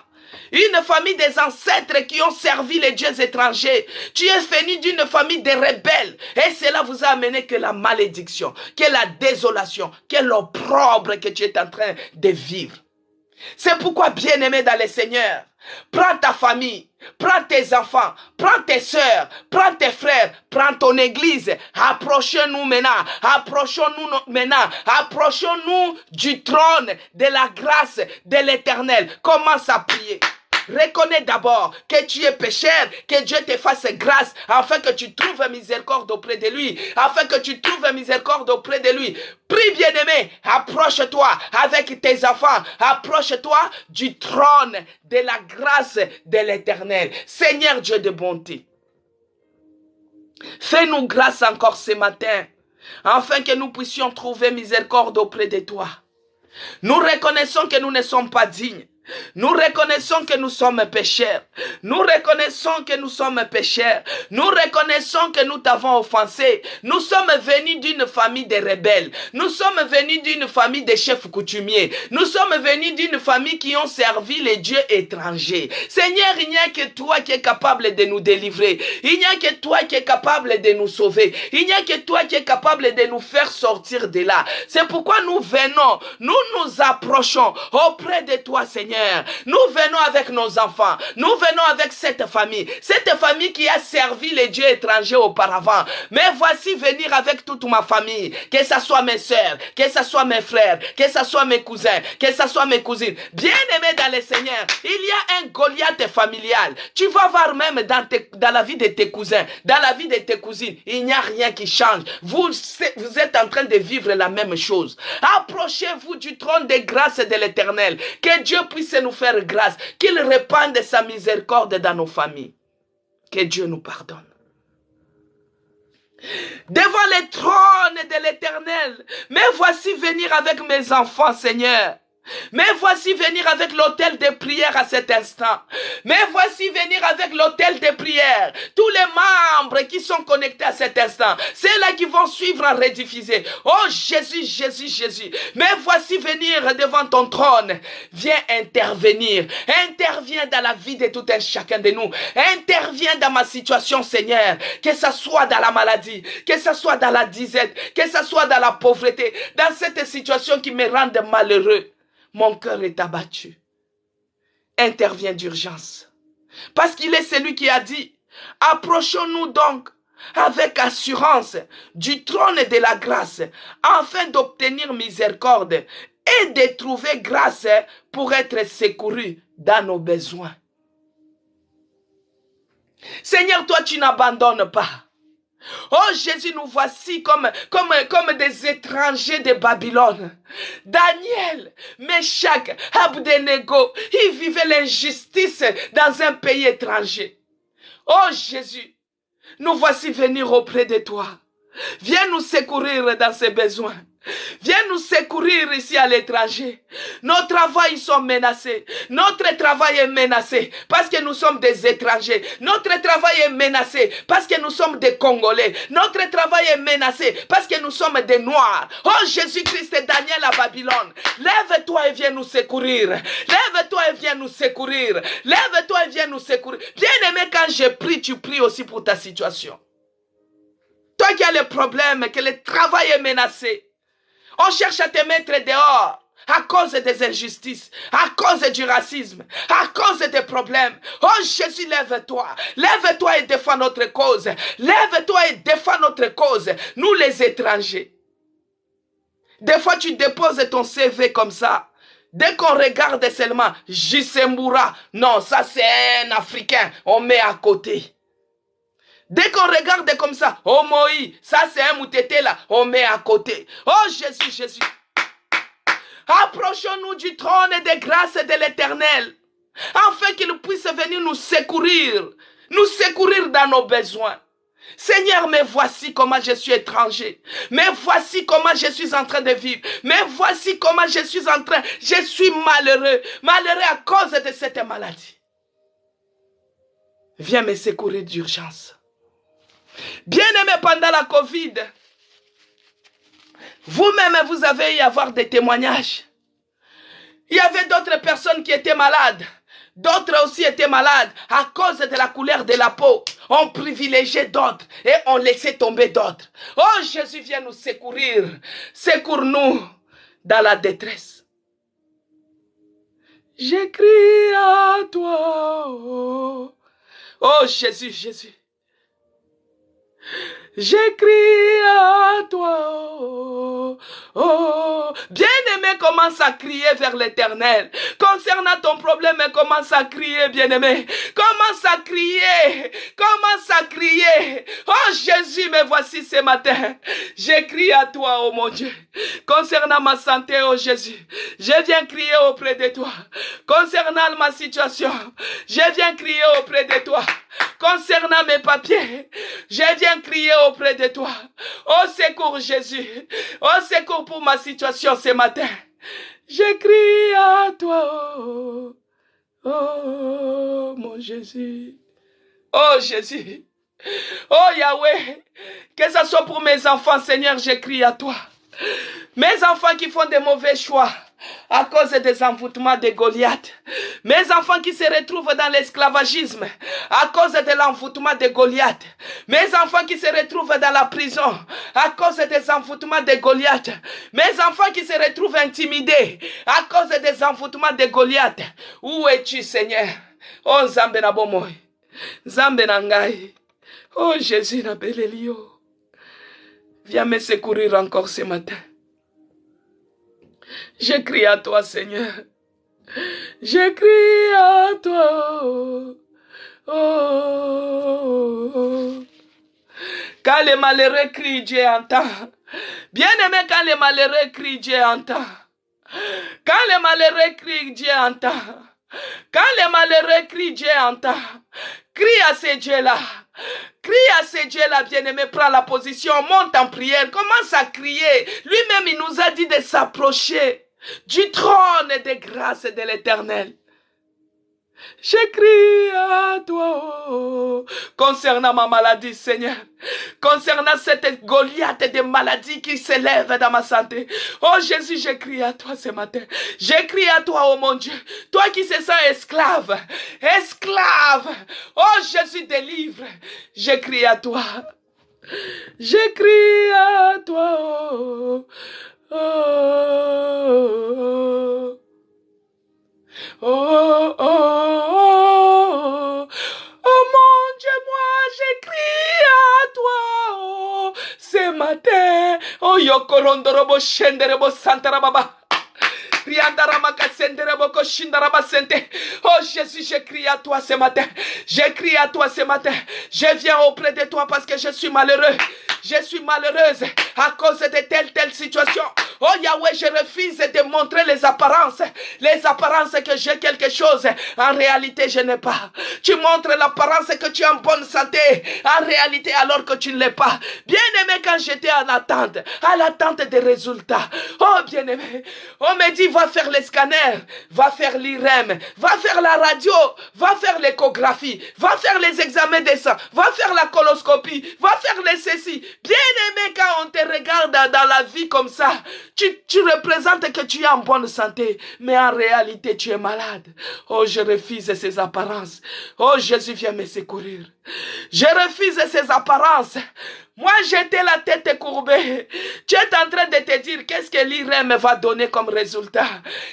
Une famille des ancêtres qui ont servi les dieux étrangers. Tu es venu d'une famille de rebelles. Et cela vous a amené que la malédiction, que la désolation, que l'opprobre que tu es en train de vivre. C'est pourquoi, bien-aimé dans le Seigneur, prends ta famille, prends tes enfants, prends tes sœurs, prends tes frères, prends ton église. Approchons-nous maintenant, approchons-nous du trône de la grâce de l'Éternel. Commence à prier. Reconnais d'abord que tu es pécheur, que Dieu te fasse grâce, afin que tu trouves miséricorde auprès de lui, afin que tu trouves miséricorde auprès de lui. Prie, bien-aimé, approche-toi avec tes enfants, approche-toi du trône de la grâce de l'Éternel. Seigneur Dieu de bonté, fais-nous grâce encore ce matin, afin que nous puissions trouver miséricorde auprès de toi. Nous reconnaissons que nous ne sommes pas dignes. Nous reconnaissons que nous sommes pécheurs. Nous reconnaissons que nous sommes pécheurs. Nous reconnaissons que nous t'avons offensé. Nous sommes venus d'une famille de rebelles. Nous sommes venus d'une famille de chefs coutumiers. Nous sommes venus d'une famille qui ont servi les dieux étrangers. Seigneur, il n'y a que toi qui es capable de nous délivrer. Il n'y a que toi qui es capable de nous sauver. Il n'y a que toi qui es capable de nous faire sortir de là. C'est pourquoi nous venons, nous nous approchons auprès de toi, Seigneur. Nous venons avec nos enfants. Nous venons avec cette famille qui a servi les dieux étrangers auparavant. Mais voici venir avec toute ma famille, que ce soit mes sœurs, que ce soit mes frères, que ce soit mes cousins, que ce soit mes cousines. Bien-aimés dans le Seigneur, il y a un Goliath familial. Tu vas voir même dans la vie de tes cousins, dans la vie de tes cousines, il n'y a rien qui change. Vous êtes en train de vivre la même chose. Approchez-vous du trône de grâce de l'Éternel. Que Dieu puisse nous faire grâce, qu'il répande sa miséricorde dans nos familles. Que Dieu nous pardonne. Devant le trône de l'Éternel, mais voici venir avec mes enfants, Seigneur. Mais voici venir avec l'autel de prière à cet instant. Mais voici venir avec l'autel de prière. Tous les membres qui sont connectés à cet instant. C'est là qui vont suivre en rediffuser. Oh Jésus, Jésus, Jésus. Mais voici venir devant ton trône. Viens intervenir. Interviens dans la vie de tout un chacun de nous. Interviens dans ma situation, Seigneur. Que ce soit dans la maladie, que ce soit dans la disette, que ce soit dans la pauvreté, dans cette situation qui me rend malheureux. Mon cœur est abattu. Interviens d'urgence. Parce qu'il est celui qui a dit, approchons-nous donc avec assurance du trône de la grâce, afin d'obtenir miséricorde et de trouver grâce pour être secouru dans nos besoins. Seigneur, toi tu n'abandonnes pas. Oh Jésus, nous voici comme des étrangers de Babylone. Daniel, Meshach, Abednego, ils vivaient l'injustice dans un pays étranger. Oh Jésus, nous voici venir auprès de toi. Viens nous secourir dans ces besoins. Viens nous secourir ici à l'étranger. Nos travails sont menacés. Notre travail est menacé parce que nous sommes des étrangers. Notre travail est menacé parce que nous sommes des Congolais. Notre travail est menacé parce que nous sommes des Noirs. Oh Jésus-Christ et Daniel à Babylone, lève-toi et viens nous secourir. Lève-toi et viens nous secourir. Lève-toi et viens nous secourir. Bien-aimé, quand je prie, tu pries aussi pour ta situation. Toi qui as le problème, que le travail est menacé. On cherche à te mettre dehors à cause des injustices, à cause du racisme, à cause des problèmes. Oh Jésus, lève-toi. Lève-toi et défends notre cause. Lève-toi et défends notre cause. Nous les étrangers. Des fois tu déposes ton CV comme ça. Dès qu'on regarde seulement Jisembura, non, ça c'est un Africain, on met à côté. Dès qu'on regarde comme ça, oh Moïse, ça c'est un Moutete là, on met à côté. Oh Jésus, Jésus. Approchons-nous du trône des grâces de l'Éternel, afin qu'il puisse venir nous secourir dans nos besoins. Seigneur, mais voici comment je suis étranger. Mais voici comment je suis en train de vivre. Mais voici comment je suis malheureux. Malheureux à cause de cette maladie. Viens me secourir d'urgence. Bien-aimé, pendant la Covid, vous-même, vous avez y avoir des témoignages. Il y avait d'autres personnes qui étaient malades. D'autres aussi étaient malades à cause de la couleur de la peau. On privilégiait d'autres et on laissait tomber d'autres. Oh, Jésus, viens nous secourir. Secours-nous dans la détresse. J'écris à toi. Oh, Jésus, Jésus. J'écris à toi, oh. Bien-aimé, commence à crier vers l'Éternel. Concernant ton problème, commence à crier, bien-aimé. Commence à crier. Commence à crier. Oh Jésus, me voici ce matin. J'écris à toi, oh mon Dieu. Concernant ma santé, oh Jésus, je viens crier auprès de toi. Concernant ma situation, je viens crier auprès de toi. Concernant mes papiers, je viens crier auprès de toi. Oh, secours Jésus. Oh, secours pour ma situation ce matin. Je crie à toi. Oh, oh, mon Jésus. Oh, Jésus. Oh, Yahweh. Que ce soit pour mes enfants, Seigneur, je crie à toi. Mes enfants qui font des mauvais choix à cause des envoûtements de Goliath. Mes enfants qui se retrouvent dans l'esclavagisme à cause de l'envoûtement de Goliath. Mes enfants qui se retrouvent dans la prison à cause des envoûtements de Goliath. Mes enfants qui se retrouvent intimidés à cause des envoûtements de Goliath. Où es-tu, Seigneur? Oh, Nzambe na bomoi. Nzambe na ngai. Oh, Jésus na belelio. Viens me secourir encore ce matin. Je crie à toi, Seigneur. Je crie à toi. Oh. Quand les malheureux crient, Dieu entend. Bien-aimé, quand les malheureux crient, Dieu entend. Quand les malheureux crient, Dieu entend. Quand les malheureux crient, Dieu entend. Crie à ces dieux-là. Crie à ces dieux-là, bien-aimé. Prends la position, monte en prière. Commence à crier. Lui-même, il nous a dit de s'approcher. du trône des grâces de l'Éternel. J'écris à toi, concernant ma maladie, Seigneur, concernant cette Goliath de maladies qui s'élève dans ma santé. Oh Jésus, j'écris à toi ce matin. J'écris à toi, oh mon Dieu, toi qui se sens esclave, esclave. Oh Jésus, délivre. J'écris à toi. J'écris à toi. Oh, oh, oh, oh mon Dieu, moi j'écris à toi ce matin. Oh, yokorondorobo shenderebo santarababa. Oh Jésus, j'écris à toi ce matin. J'écris à toi ce matin. Je viens auprès de toi parce que je suis malheureux. Je suis malheureuse à cause de telle situation. Oh Yahweh, je refuse de montrer les apparences que j'ai quelque chose. En réalité, je n'ai pas. Tu montres l'apparence que tu es en bonne santé. En réalité, alors que tu ne l'es pas. Bien-aimé, quand j'étais en attente, à l'attente des résultats. Oh bien-aimé, on me dit, va faire les scanners, va faire l'IREM, va faire la radio, va faire l'échographie, va faire les examens de sang, va faire la coloscopie, va faire les ceci. Bien-aimé, quand on te regarde dans la vie comme ça, tu représentes que tu es en bonne santé, mais en réalité, tu es malade. Oh, je refuse ces apparences. Oh, Jésus, viens me secourir. Je refuse ces apparences. Moi, j'étais la tête courbée. Tu es en train de te dire qu'est-ce que l'IREM va donner comme résultat.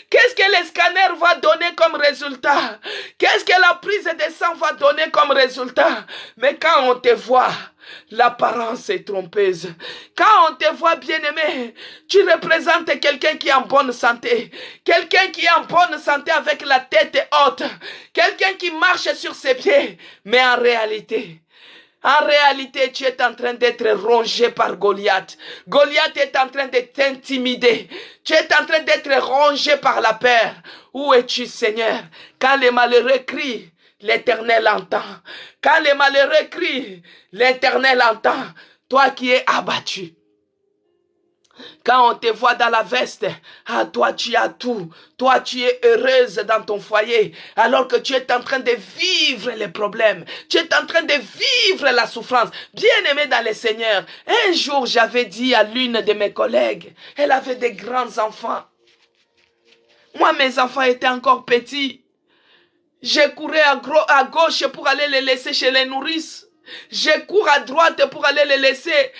Qu'est-ce que les scanners va donner comme résultat. Qu'est-ce que la prise de sang va donner comme résultat. Mais quand on te voit, l'apparence est trompeuse. Quand on te voit bien-aimé, tu représentes quelqu'un qui est en bonne santé. Quelqu'un qui est en bonne santé avec la tête haute. Quelqu'un qui marche sur ses pieds. Mais en réalité, tu es en train d'être rongé par Goliath. Goliath est en train de t'intimider. Tu es en train d'être rongé par la peur. Où es-tu, Seigneur? Quand les malheureux crient, l'Éternel entend. Quand les malheureux crient, l'Éternel entend. Toi qui es abattu. Quand on te voit dans la veste, ah, toi tu as tout. Toi tu es heureuse dans ton foyer. Alors que tu es en train de vivre les problèmes. Tu es en train de vivre la souffrance. Bien-aimé dans le Seigneur. Un jour j'avais dit à l'une de mes collègues. Elle avait des grands enfants. Moi mes enfants étaient encore petits. Je courais à gauche pour aller les laisser chez les nourrices. Je cours à droite pour aller les laisser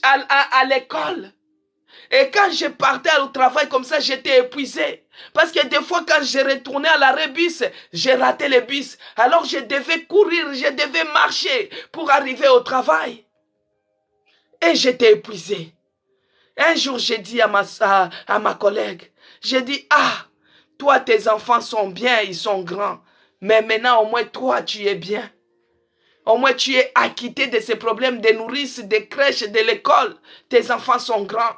à l'école. Et quand je partais au travail comme ça, j'étais épuisé. Parce que des fois, quand je retournais à l'arrêt bus, j'ai raté le bus. Alors je devais courir, je devais marcher pour arriver au travail. Et j'étais épuisé. Un jour, j'ai dit à ma collègue, j'ai dit, ah, toi, tes enfants sont bien, ils sont grands. Mais maintenant, au moins, toi, tu es bien. Au moins, tu es acquitté de ces problèmes de nourrice, de crèche, de l'école. Tes enfants sont grands.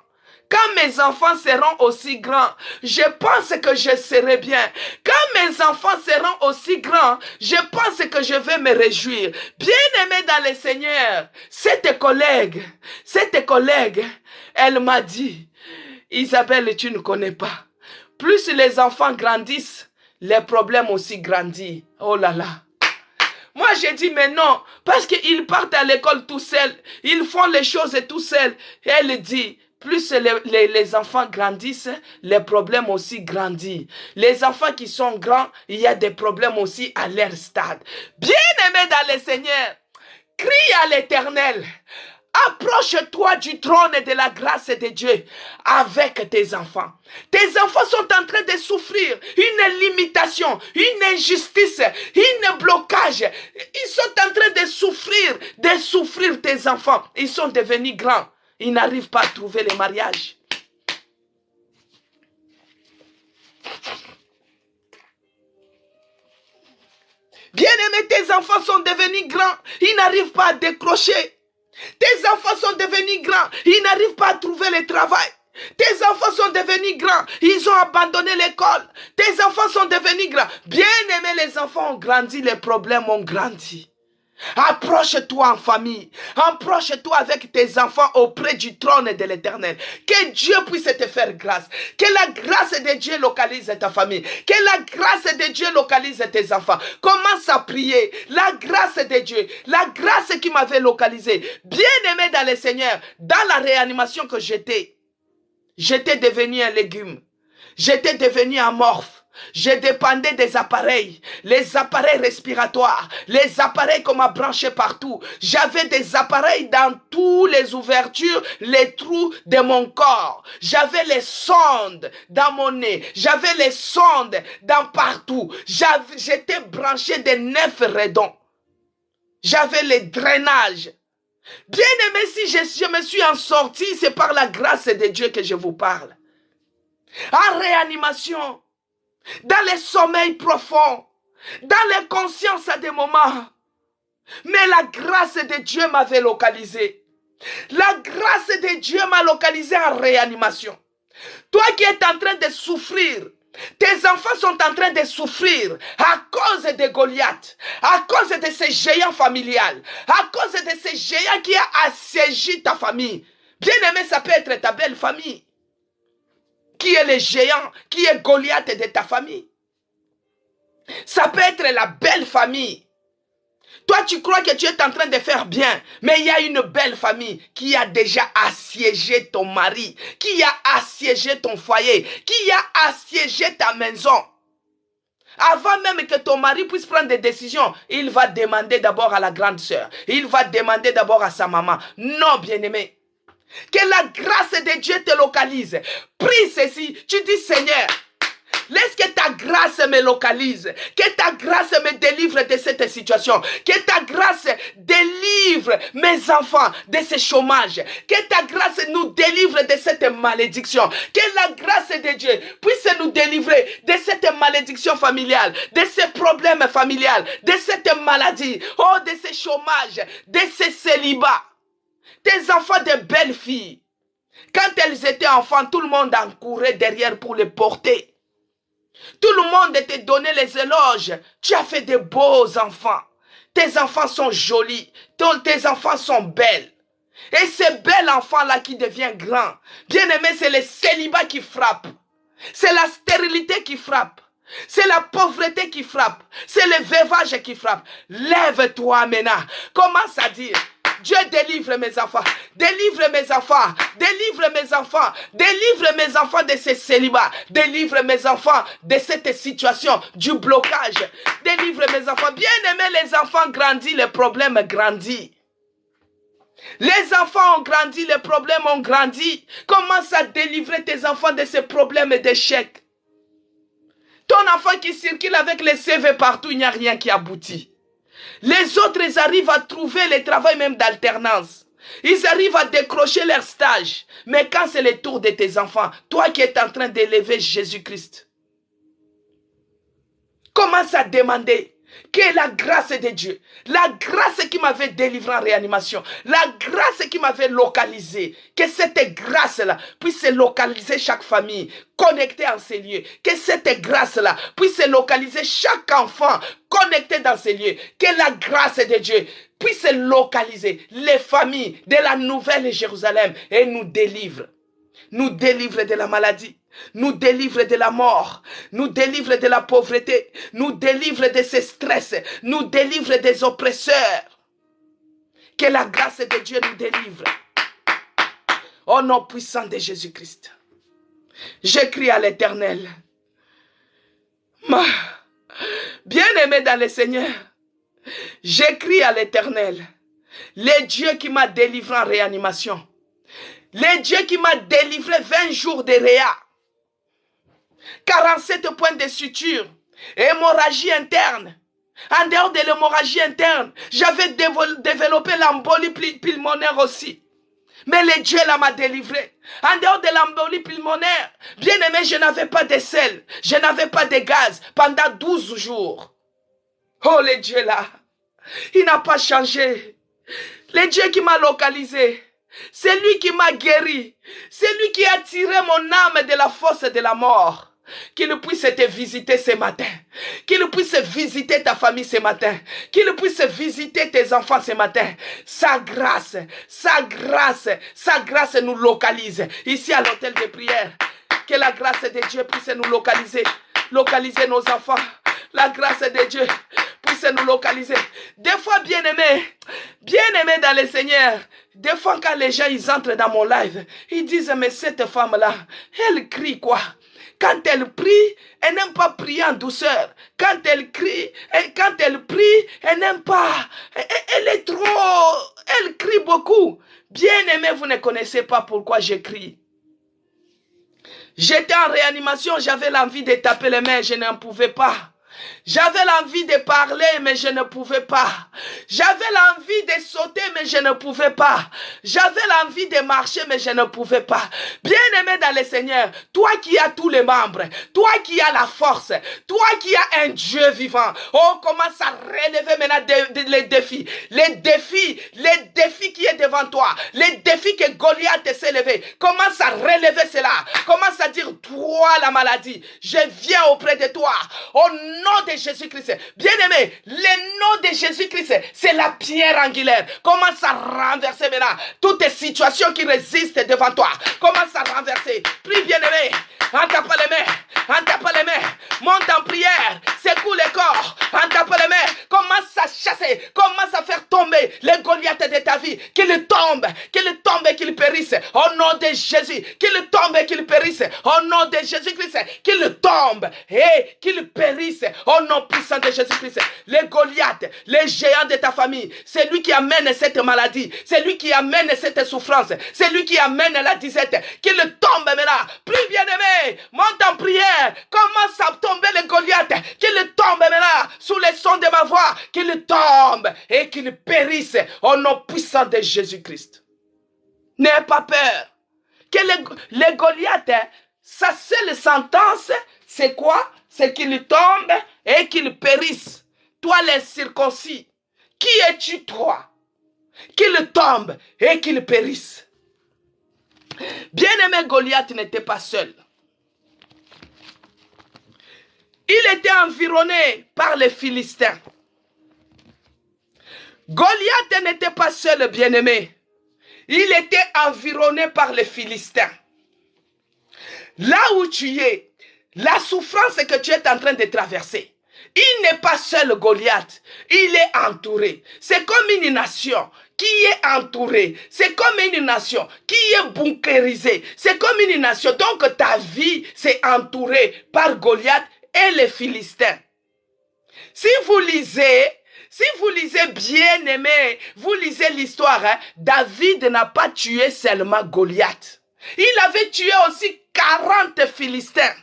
Quand mes enfants seront aussi grands, je pense que je serai bien. Quand mes enfants seront aussi grands, je pense que je vais me réjouir. Bien-aimé dans le Seigneur, cette collègue, elle m'a dit, Isabelle, tu ne connais pas. Plus les enfants grandissent, les problèmes aussi grandissent. Oh là là. Moi, j'ai dit, mais non, parce qu'ils partent à l'école tout seuls. Ils font les choses tout seuls. Et elle dit, plus les enfants grandissent, les problèmes aussi grandissent. Les enfants qui sont grands, il y a des problèmes aussi à leur stade. Bien-aimé dans le Seigneur, crie à l'Éternel. Approche-toi du trône de la grâce de Dieu avec tes enfants. Tes enfants sont en train de souffrir une limitation, une injustice, un blocage. Ils sont en train de souffrir tes enfants. Ils sont devenus grands. Ils n'arrivent pas à trouver le mariage. Bien-aimés, tes enfants sont devenus grands. Ils n'arrivent pas à décrocher. Tes enfants sont devenus grands. Ils n'arrivent pas à trouver le travail. Tes enfants sont devenus grands. Ils ont abandonné l'école. Tes enfants sont devenus grands. Bien-aimés, les enfants ont grandi. Les problèmes ont grandi. Approche-toi en famille. Approche-toi avec tes enfants auprès du trône de l'Éternel. Que Dieu puisse te faire grâce. Que la grâce de Dieu localise ta famille. Que la grâce de Dieu localise tes enfants. Commence à prier. La grâce de Dieu. La grâce qui m'avait localisé. Bien-aimé dans le Seigneur. Dans la réanimation que j'étais devenu un légume. J'étais devenu amorphe. Je dépendais des appareils, les appareils respiratoires, les appareils qu'on m'a branchés partout. J'avais des appareils dans toutes les ouvertures, les trous de mon corps. J'avais les sondes dans mon nez. J'avais les sondes dans partout. J'étais branché de 9 redons. J'avais les drainages. Bien aimé, si je me suis en sorti, c'est par la grâce de Dieu que je vous parle. En réanimation, dans les sommeils profonds, dans les consciences à des moments. Mais la grâce de Dieu m'avait localisé. La grâce de Dieu m'a localisé en réanimation. Toi qui es en train de souffrir, tes enfants sont en train de souffrir à cause de Goliath, à cause de ces géants familiales, à cause de ces géants qui ont assiégé ta famille. Bien aimé, ça peut être ta belle famille. Qui est le géant, qui est Goliath de ta famille. Ça peut être la belle famille. Toi, tu crois que tu es en train de faire bien, mais il y a une belle famille qui a déjà assiégé ton mari, qui a assiégé ton foyer, qui a assiégé ta maison. Avant même que ton mari puisse prendre des décisions, il va demander d'abord à la grande sœur. Il va demander d'abord à sa maman. Non, bien-aimé. Que la grâce de Dieu te localise. Prie ceci. Tu dis, Seigneur, laisse que ta grâce me localise. Que ta grâce me délivre de cette situation. Que ta grâce délivre mes enfants de ce chômage. Que ta grâce nous délivre de cette malédiction. Que la grâce de Dieu puisse nous délivrer de cette malédiction familiale, de ce problème familial, de cette maladie, oh, de ce chômage, de ce célibat. Tes enfants de belles filles, quand elles étaient enfants, tout le monde en courait derrière pour les porter. Tout le monde te donnait les éloges. Tu as fait de beaux enfants. Tes enfants sont jolis. Tes enfants sont belles. Et ces bels enfants-là qui deviennent grands, bien aimé, c'est le célibat qui frappe. C'est la stérilité qui frappe. C'est la pauvreté qui frappe. C'est le veuvage qui frappe. Lève-toi maintenant. Commence à dire, Dieu délivre mes enfants, délivre mes enfants, délivre mes enfants, délivre mes enfants de ce célibat, délivre mes enfants de cette situation, du blocage, délivre mes enfants. Bien aimé, les enfants grandissent, les problèmes grandissent. Les enfants ont grandi, les problèmes ont grandi. Commence à délivrer tes enfants de ces problèmes d'échec. Ton enfant qui circule avec les CV partout, il n'y a rien qui aboutit. Les autres, ils arrivent à trouver le travail même d'alternance. Ils arrivent à décrocher leur stage. Mais quand c'est le tour de tes enfants, toi qui es en train d'élever Jésus-Christ, commence à demander que la grâce de Dieu, la grâce qui m'avait délivré en réanimation, la grâce qui m'avait localisé, que cette grâce-là puisse localiser chaque famille connectée en ces lieux, que cette grâce-là puisse localiser chaque enfant connecté dans ces lieux, que la grâce de Dieu puisse localiser les familles de la nouvelle Jérusalem et nous délivre de la maladie. Nous délivre de la mort, nous délivre de la pauvreté, nous délivre de ce stress, nous délivre des oppresseurs. Que la grâce de Dieu nous délivre. Au nom puissant de Jésus-Christ, j'écris à l'Éternel. Bien-aimé dans le Seigneur, j'écris à l'Éternel, le Dieu qui m'a délivré en réanimation, le Dieu qui m'a délivré 20 jours de réa, 47 points de suture, hémorragie interne. En dehors de l'hémorragie interne, j'avais développé l'embolie pulmonaire aussi. Mais le Dieu là m'a délivré. En dehors de l'embolie pulmonaire, bien aimé, je n'avais pas de sel, je n'avais pas de gaz pendant 12 jours. Oh, le Dieu là, il n'a pas changé. Le Dieu qui m'a localisé, c'est lui qui m'a guéri. C'est lui qui a tiré mon âme de la fosse de la mort. qu'il puisse te visiter ce matin. Qu'il puisse visiter ta famille ce matin. Qu'il puisse visiter tes enfants ce matin. Sa grâce nous localise. Ici à l'hôtel de prière. Que la grâce de Dieu puisse nous localiser. Localiser nos enfants. La grâce de Dieu puisse nous localiser. Des fois, bien-aimés dans le Seigneur, des fois quand les gens ils entrent dans mon live, ils disent, mais cette femme-là, elle crie quoi? Quand elle prie, elle n'aime pas prier en douceur. Quand elle crie, quand elle prie, elle n'aime pas. Elle est trop, elle crie beaucoup. Bien-aimé, vous ne connaissez pas pourquoi je crie. J'étais en réanimation, j'avais l'envie de taper les mains, je n'en pouvais pas. J'avais l'envie de parler, mais je ne pouvais pas. J'avais l'envie de sauter, mais je ne pouvais pas. J'avais l'envie de marcher, mais je ne pouvais pas. Bien-aimé dans le Seigneur, toi qui as tous les membres, toi qui as la force, toi qui as un Dieu vivant, oh, commence à relever maintenant les défis. Les défis qui est devant toi. Les défis que Goliath s'est levé. Commence à relever cela. Commence à dire, toi la maladie, je viens auprès de toi. Au nom de Jésus-Christ. Bien-aimé, le nom de Jésus-Christ, c'est la pierre angulaire. Commence à renverser maintenant toutes les situations qui résistent devant toi. Commence à renverser. Prie, bien-aimé. En tapant les mains. En tapant les mains. Monte en prière. Secoue le corps. En tapant les mains. Commence à chasser. Commence à faire tomber les Goliaths de ta vie. Qu'il tombe. Qu'il tombe et qu'il périsse. Au nom de Jésus. Qu'il tombe et qu'il périsse. Au nom de Jésus-Christ. Qu'il tombe et qu'il périsse. Au nom puissant de Jésus-Christ. Les Goliaths, les géants de ta famille. C'est lui qui amène cette maladie. C'est lui qui amène cette souffrance. C'est lui qui amène la disette. Qu'il tombe maintenant. Prie, bien-aimé. Monte en prière. Commence à tomber les Goliaths. Qu'il tombe maintenant sous les sons de ma voix. Qu'il tombe et qu'il périsse. Au nom puissant de Jésus-Christ. N'aie pas peur. Que les Goliaths, sa seule sentence, c'est quoi? C'est qu'il tombe et qu'il périsse. Toi les circoncis, qui es-tu toi? Qu'il tombe et qu'il périsse. Bien-aimé, Goliath n'était pas seul. Il était environné par les Philistins. Goliath n'était pas seul, bien-aimé. Il était environné par les Philistins. Là où tu es, la souffrance que tu es en train de traverser, il n'est pas seul, Goliath. Il est entouré. C'est comme une nation qui est entourée. C'est comme une nation qui est bunkérisée. C'est comme une nation. Donc ta vie, c'est entourée par Goliath et les Philistins. Si vous lisez bien aimé, vous lisez l'histoire, hein, David n'a pas tué seulement Goliath. Il avait tué aussi 40 Philistins.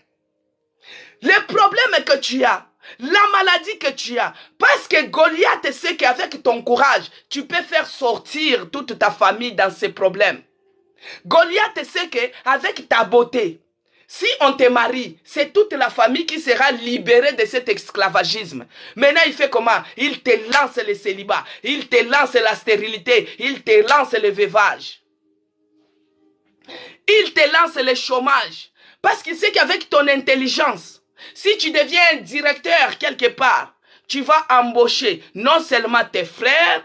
Le problème que tu as, la maladie que tu as, parce que Goliath sait qu'avec ton courage, tu peux faire sortir toute ta famille dans ces problèmes. Goliath sait qu'avec ta beauté, si on te marie, c'est toute la famille qui sera libérée de cet esclavagisme. Maintenant, il fait comment? Il te lance le célibat, il te lance la stérilité, il te lance le veuvage. Il te lance le chômage. Parce qu'il sait qu'avec ton intelligence, si tu deviens un directeur quelque part, tu vas embaucher non seulement tes frères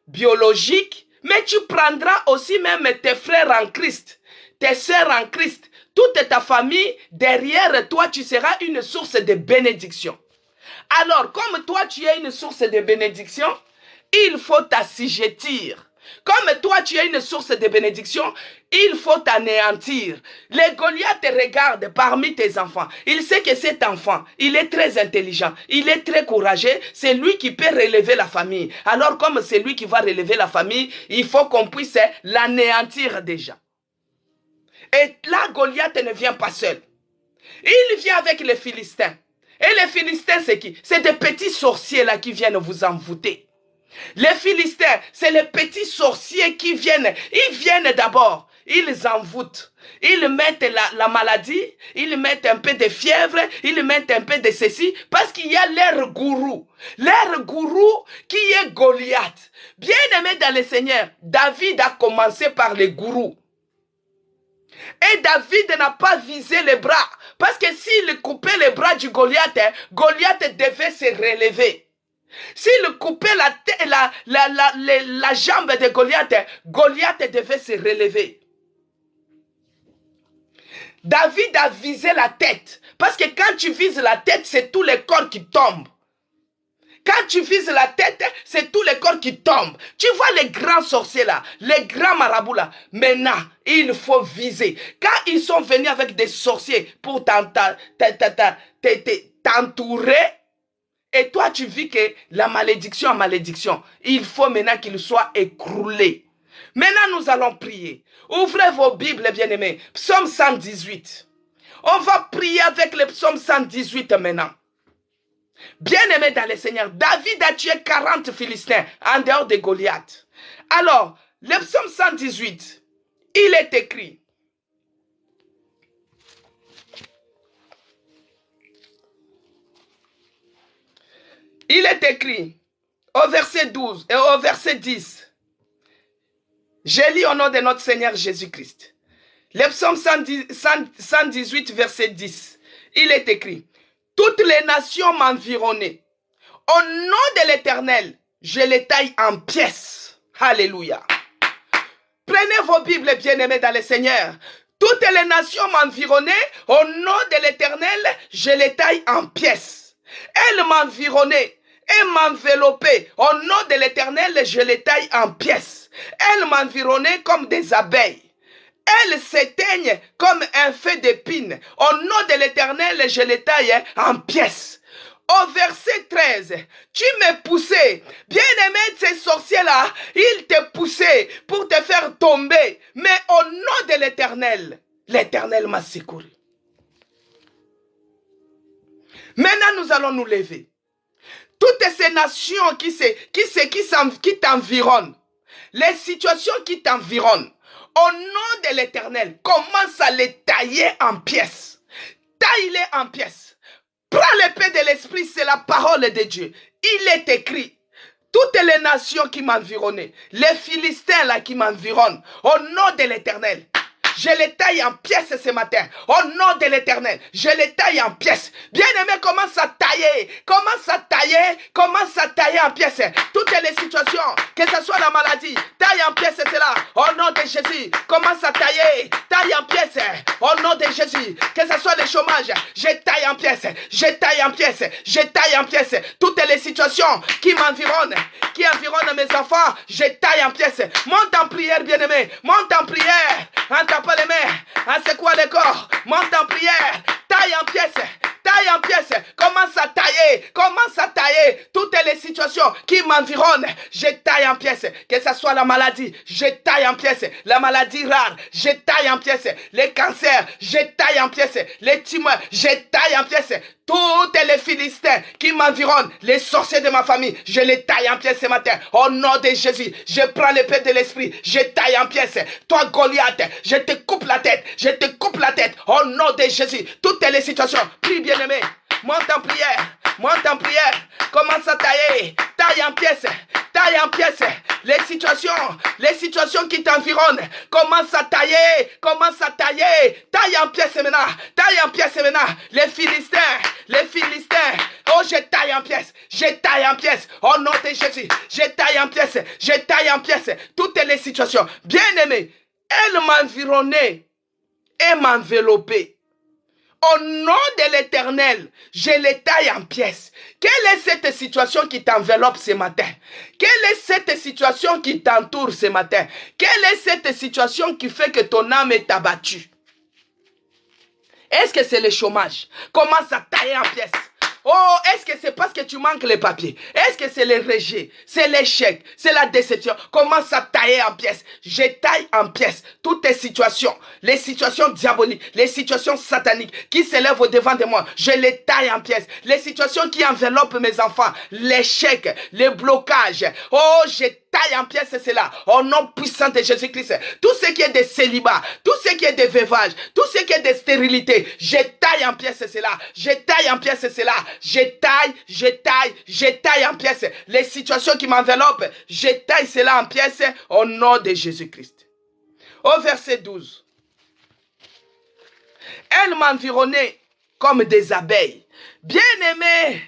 biologiques, mais tu prendras aussi même tes frères en Christ, tes sœurs en Christ. Toute ta famille, derrière toi, tu seras une source de bénédiction. Alors, comme toi, tu es une source de bénédiction, il faut t'assujettir. Comme toi, tu es une source de bénédiction, il faut t'anéantir. Les Goliaths te regardent parmi tes enfants. Il sait que cet enfant, il est très intelligent, il est très courageux, c'est lui qui peut relever la famille. Alors, comme c'est lui qui va relever la famille, il faut qu'on puisse l'anéantir déjà. Et là, Goliath ne vient pas seul. Il vient avec les Philistins. Et les Philistins, c'est qui? C'est des petits sorciers là qui viennent vous envoûter. Les Philistins, c'est les petits sorciers qui viennent. Ils viennent d'abord. Ils envoûtent. Ils mettent la maladie. Ils mettent un peu de fièvre. Ils mettent un peu de ceci. Parce qu'il y a leur gourou. Leur gourou qui est Goliath. Bien aimé dans le Seigneur, David a commencé par les gourous. Et David n'a pas visé les bras Parce que s'il coupait les bras du Goliath, Goliath devait se relever. S'il coupait la jambe de Goliath, Goliath devait se relever. David a visé la tête. Parce que quand tu vises la tête, c'est tous les corps qui tombent. Quand tu vises la tête, c'est tous les corps qui tombent. Tu vois les grands sorciers là, les grands marabouts là. Maintenant, il faut viser. Quand ils sont venus avec des sorciers pour t'entourer, et toi tu vis que la malédiction en malédiction, il faut maintenant qu'il soit écroulé. Maintenant, nous allons prier. Ouvrez vos Bibles, bien-aimés. Psaume 118. On va prier avec le psaume 118 maintenant. Bien-aimé dans le Seigneur, David a tué 40 Philistins en dehors de Goliath. Alors, le psaume 118, il est écrit. Il est écrit au verset 12 et au verset 10. Je lis au nom de notre Seigneur Jésus-Christ. Le psaume 118, verset 10. Il est écrit. Toutes les nations m'environnaient. Au nom de l'Éternel, je les taille en pièces. Alléluia. Prenez vos Bibles, bien-aimés dans le Seigneur. Toutes les nations m'environnaient. Au nom de l'Éternel, je les taille en pièces. Elles m'environnaient et m'enveloppaient. Au nom de l'Éternel, je les taille en pièces. Elles m'environnaient comme des abeilles. Elles s'éteignent comme un feu d'épine. Au nom de l'Éternel, je les taille en pièces. Au verset 13, tu me poussais. Bien-aimé, ces sorciers-là, ils te poussaient pour te faire tomber. Mais au nom de l'Éternel, l'Éternel m'a secouru. Maintenant, nous allons nous lever. Toutes ces nations qui t'environnent, les situations qui t'environnent, au nom de l'Éternel, commence à les tailler en pièces. Taille-les en pièces. Prends l'épée de l'Esprit, c'est la parole de Dieu. Il est écrit. Toutes les nations qui m'environnaient, les Philistins là qui m'environnent, au nom de l'Éternel, je les taille en pièces ce matin. Au nom de l'Éternel, je les taille en pièces. Bien-aimé, commence à tailler. Commence à tailler. Commence à tailler en pièces. Toutes les situations, que ce soit la maladie, taille en pièces cela. Au nom de Jésus, commence à tailler. Taille en pièces. Au nom de Jésus, que ce soit le chômage, je taille en pièces. Je taille en pièces. Je taille en pièces. Toutes les situations qui m'environnent, qui environnent mes enfants, je taille en pièces. Monte en prière, bien-aimé. Monte en prière. Pas les mains, en secouant le corps, monte en prière, taille en pièces, commence à tailler toutes les situations qui m'environnent, je taille en pièces, que ce soit la maladie, je taille en pièces, la maladie rare, je taille en pièces, les cancers, je taille en pièces, les tumeurs, je taille en pièces, toutes les Philistins qui m'environnent, les sorciers de ma famille, je les taille en pièces ce matin. Au nom de Jésus, je prends l'épée de l'Esprit, je taille en pièces. Toi, Goliath, je te coupe la tête, je te coupe la tête. Au nom de Jésus, toutes les situations, prie bien-aimé, monte en prière, commence à tailler, taille en pièces, les situations qui t'environnent, commence à tailler, taille en pièces maintenant, les Philistins, oh je taille en pièces, au nom de Jésus, je taille en pièces, toutes les situations, bien-aimé, elles m'environnaient et m'enveloppaient. Au nom de l'Éternel, je les taille en pièces. Quelle est cette situation qui t'enveloppe ce matin? Quelle est cette situation qui t'entoure ce matin? Quelle est cette situation qui fait que ton âme est abattue? Est-ce que c'est le chômage? Commence à tailler en pièces. Oh, est-ce que c'est parce que tu manques les papiers? Est-ce que c'est le rejet? C'est l'échec? C'est la déception? Commence à tailler en pièces. Je taille en pièces toutes les situations diaboliques, les situations sataniques qui s'élèvent au devant de moi. Je les taille en pièces. Les situations qui enveloppent mes enfants, l'échec, les blocages. Oh, je taille en pièces cela. Au nom puissant de Jésus-Christ. Tout ce qui est de célibat, tout ce qui est de veuvage, tout ce qui est de stérilité, je taille en pièces cela. Je taille en pièces cela. Je taille en pièces. Les situations qui m'enveloppent, je taille cela en pièces au nom de Jésus-Christ. Au verset 12. Elles m'environnaient comme des abeilles. Bien-aimé,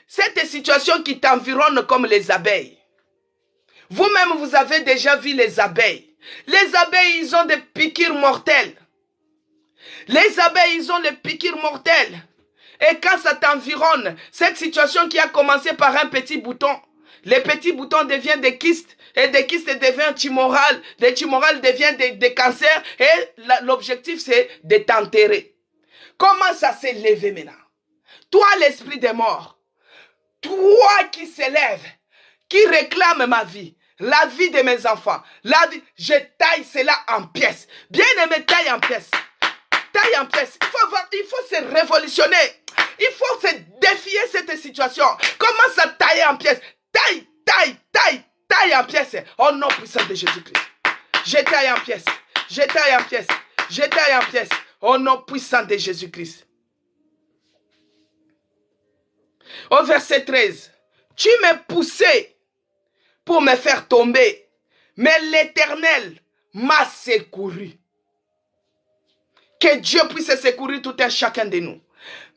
cette situation qui t'environne comme les abeilles. Vous-même, vous avez déjà vu les abeilles. Les abeilles, ils ont des piqûres mortelles. Les abeilles, ils ont des piqûres mortelles. Et quand ça t'environne, cette situation qui a commencé par un petit bouton, les petits boutons deviennent des kystes, et des kystes deviennent tumorales, des tumorales deviennent des cancers, et l'objectif c'est de t'enterrer. Comment ça s'est levé maintenant? Toi, l'esprit des morts, toi qui s'élève, qui réclame ma vie, la vie de mes enfants, la vie, je taille cela en pièces. Bien-aimé, taille en pièces. Taille en pièces. Il faut se révolutionner. Il faut se défier cette situation. Comment ça tailler en pièces? Taille, taille, taille, taille en pièces. Au nom puissant de Jésus-Christ. Je taille en pièces. Je taille en pièces. Je taille en pièces. Au nom puissant de Jésus-Christ. Au verset 13. Tu m'as poussé pour me faire tomber, mais l'Éternel m'a secouru. Que Dieu puisse secourir tout un chacun de nous.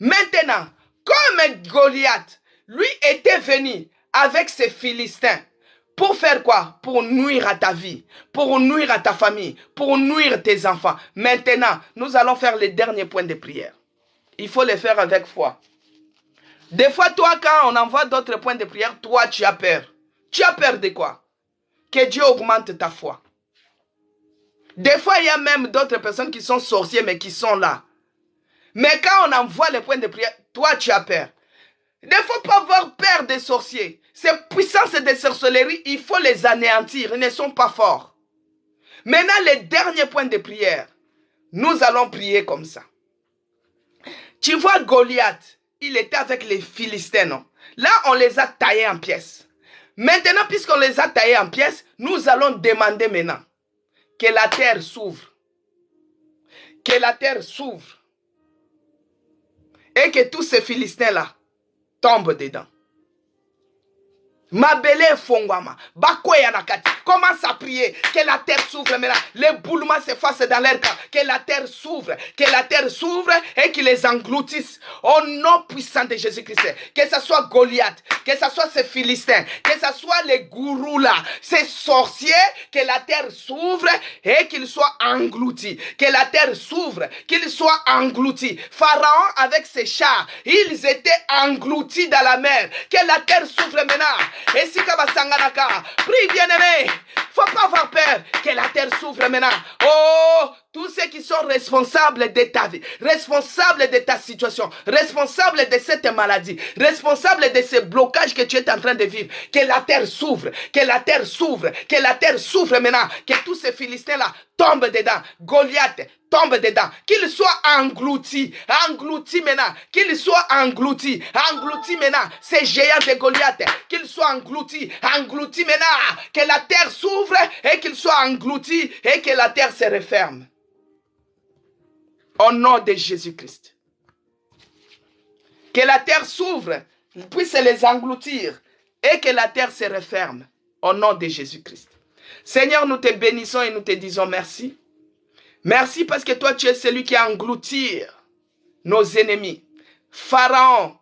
Maintenant, comme Goliath, lui était venu avec ses Philistins, pour faire quoi? Pour nuire à ta vie, pour nuire à ta famille, pour nuire tes enfants. Maintenant, nous allons faire les derniers points de prière. Il faut les faire avec foi. Des fois, toi, quand on envoie d'autres points de prière, toi, tu as peur. Tu as peur de quoi? Que Dieu augmente ta foi. Des fois, il y a même d'autres personnes qui sont sorciers, mais qui sont là. Mais quand on envoie les points de prière, toi, tu as peur. Il ne faut pas avoir peur des sorciers. Ces puissances de sorcellerie, il faut les anéantir. Ils ne sont pas forts. Maintenant, les derniers points de prière, nous allons prier comme ça. Tu vois Goliath, il était avec les Philistins, non? Là, on les a taillés en pièces. Maintenant, puisqu'on les a taillés en pièces, nous allons demander maintenant que la terre s'ouvre. Que la terre s'ouvre. Et que tous ces Philistins-là tombent dedans. Mabele Fongwama, Bakoya Nakati, commence à prier, que la terre s'ouvre maintenant, les boulements s'effacent dans l'air, que la terre s'ouvre et qu'il les engloutisse au nom puissant de Jésus-Christ. Que ce soit Goliath, que ce soit ces Philistins, que ce soit les gourous là, ces sorciers, que la terre s'ouvre et qu'ils soient engloutis. Que la terre s'ouvre, qu'ils soient engloutis. Pharaon avec ses chars, ils étaient engloutis dans la mer. Que la terre s'ouvre maintenant. Et si Kabasanganaka, prie bien-aimé, faut pas avoir peur que la terre s'ouvre maintenant. Oh, tous ceux qui sont responsables de ta vie, responsables de ta situation, responsables de cette maladie, responsables de ce blocage que tu es en train de vivre, que la terre s'ouvre, que la terre s'ouvre, que la terre s'ouvre maintenant, que tous ces Philistins-là tombent dedans. Goliath tombe dedans, qu'il soit englouti maintenant, qu'il soit englouti maintenant, ces géants de Goliath, qu'il soit englouti maintenant, que la terre s'ouvre et qu'il soit englouti et que la terre se referme. Au nom de Jésus-Christ. Que la terre s'ouvre, puisse les engloutir et que la terre se referme. Au nom de Jésus-Christ. Seigneur, nous te bénissons et nous te disons merci. Merci parce que toi, tu es celui qui engloutit nos ennemis. Pharaon,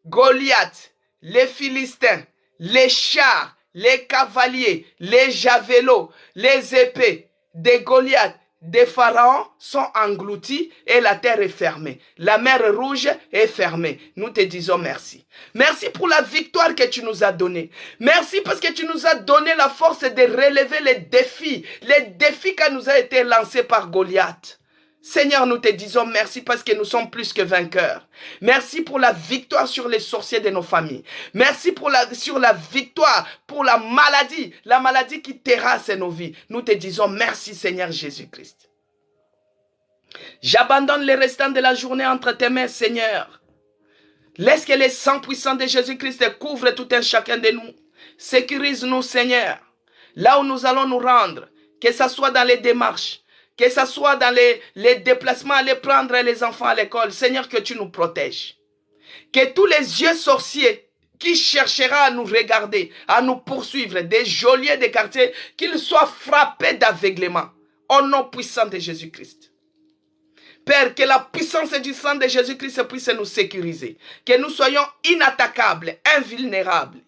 Goliath, les Philistins, les chars, les cavaliers, les javelots, les épées de Goliath, des pharaons sont engloutis et la terre est fermée. La mer rouge est fermée. Nous te disons merci. Merci pour la victoire que tu nous as donnée. Merci parce que tu nous as donné la force de relever les défis qui nous ont été lancés par Goliath. Seigneur, nous te disons merci parce que nous sommes plus que vainqueurs. Merci pour la victoire sur les sorciers de nos familles. Merci sur la victoire pour la maladie qui terrasse nos vies. Nous te disons merci Seigneur Jésus-Christ. J'abandonne les restants de la journée entre tes mains, Seigneur. Laisse que les sangs puissants de Jésus-Christ couvrent tout un chacun de nous. Sécurise-nous, Seigneur, là où nous allons nous rendre, que ce soit dans les démarches, que ce soit dans les déplacements, aller prendre les enfants à l'école. Seigneur, que tu nous protèges. Que tous les yeux sorciers qui chercheront à nous regarder, à nous poursuivre, des geôliers des quartiers, qu'ils soient frappés d'aveuglement. Au nom puissant de Jésus-Christ. Père, que la puissance du sang de Jésus-Christ puisse nous sécuriser. Que nous soyons inattaquables, invulnérables,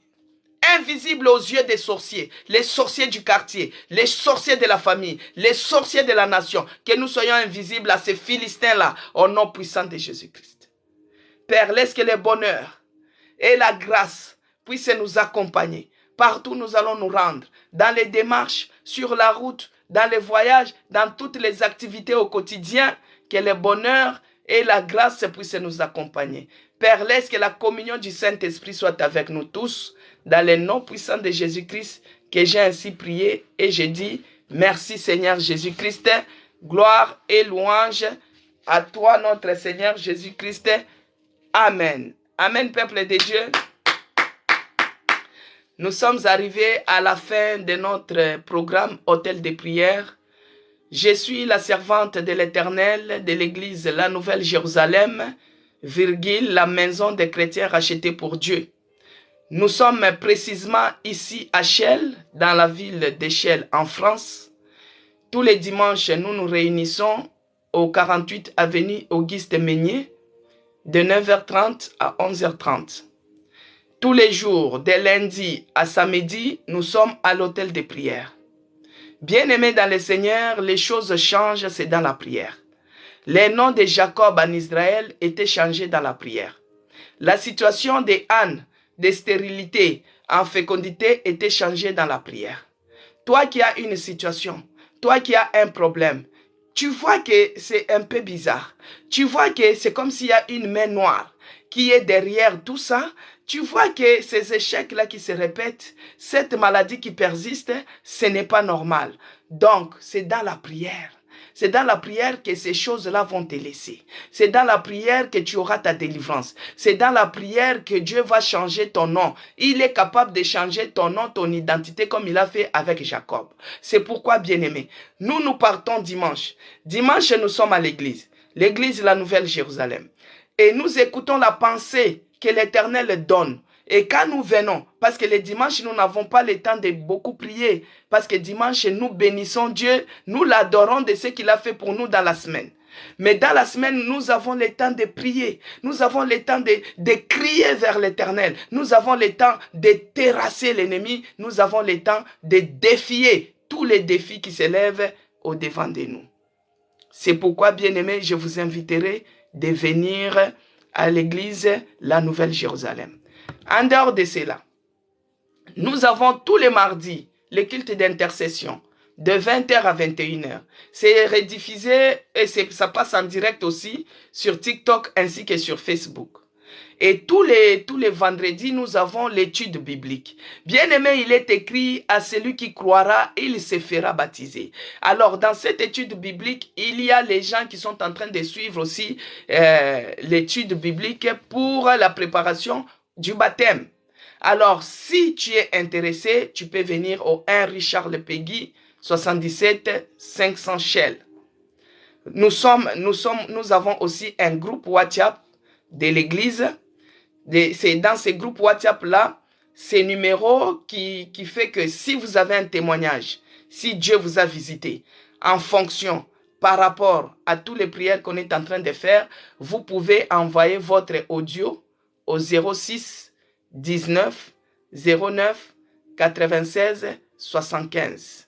invisibles aux yeux des sorciers, les sorciers du quartier, les sorciers de la famille, les sorciers de la nation. Que nous soyons invisibles à ces Philistins-là, au nom puissant de Jésus-Christ. Père, laisse que le bonheur et la grâce puissent nous accompagner. Partout nous allons nous rendre, dans les démarches, sur la route, dans les voyages, dans toutes les activités au quotidien, que le bonheur et la grâce puissent nous accompagner. Père, laisse que la communion du Saint-Esprit soit avec nous tous, dans le nom puissant de Jésus-Christ, que j'ai ainsi prié et j'ai dit, merci Seigneur Jésus-Christ, gloire et louange à toi notre Seigneur Jésus-Christ. Amen. Amen, peuple de Dieu. Nous sommes arrivés à la fin de notre programme Hôtel de prière. Je suis la servante de l'Éternel de l'église La Nouvelle Jérusalem, la maison des chrétiens rachetés pour Dieu. Nous sommes précisément ici à Chelles, dans la ville de Chelles en France. Tous les dimanches, nous nous réunissons au 48 avenue Auguste Meunier, de 9h30 à 11h30. Tous les jours, de lundi à samedi, nous sommes à l'hôtel de prière. Bien-aimés dans le Seigneur, les choses changent, c'est dans la prière. Les noms de Jacob en Israël étaient changés dans la prière. La situation de Anne, de stérilité en fécondité, était changée dans la prière. Toi qui as une situation, toi qui as un problème, tu vois que c'est un peu bizarre. Tu vois que c'est comme s'il y a une main noire qui est derrière tout ça. Tu vois que ces échecs-là qui se répètent, cette maladie qui persiste, ce n'est pas normal. Donc, c'est dans la prière. C'est dans la prière que ces choses-là vont te laisser. C'est dans la prière que tu auras ta délivrance. C'est dans la prière que Dieu va changer ton nom. Il est capable de changer ton nom, ton identité, comme il a fait avec Jacob. C'est pourquoi, bien-aimés, nous partons dimanche. Dimanche, nous sommes à l'église. L'église La Nouvelle Jérusalem. Et nous écoutons la pensée que l'Éternel donne. Et quand nous venons, parce que les dimanches, nous n'avons pas le temps de beaucoup prier, parce que dimanche, nous bénissons Dieu, nous l'adorons de ce qu'il a fait pour nous dans la semaine. Mais dans la semaine, nous avons le temps de prier, nous avons le temps de crier vers l'Éternel, nous avons le temps de terrasser l'ennemi, nous avons le temps de défier tous les défis qui s'élèvent au-devant de nous. C'est pourquoi, bien-aimés, je vous inviterai de venir à l'église La Nouvelle Jérusalem. En dehors de cela, nous avons tous les mardis le culte d'intercession de 20h à 21h. C'est rediffusé et ça passe en direct aussi sur TikTok ainsi que sur Facebook. Et tous les vendredis, nous avons l'étude biblique. Bien-aimé, il est écrit à celui qui croira, il se fera baptiser. Alors, dans cette étude biblique, il y a les gens qui sont en train de suivre aussi l'étude biblique pour la préparation du baptême. Alors, si tu es intéressé, tu peux venir au 1 Richard Le Peggy, 77 500 Chelles. Nous avons aussi un groupe WhatsApp de l'église. C'est dans ces groupes WhatsApp-là, ces numéros qui fait que si vous avez un témoignage, si Dieu vous a visité, en fonction, par rapport à toutes les prières qu'on est en train de faire, vous pouvez envoyer votre audio au 06 19 09 96 75.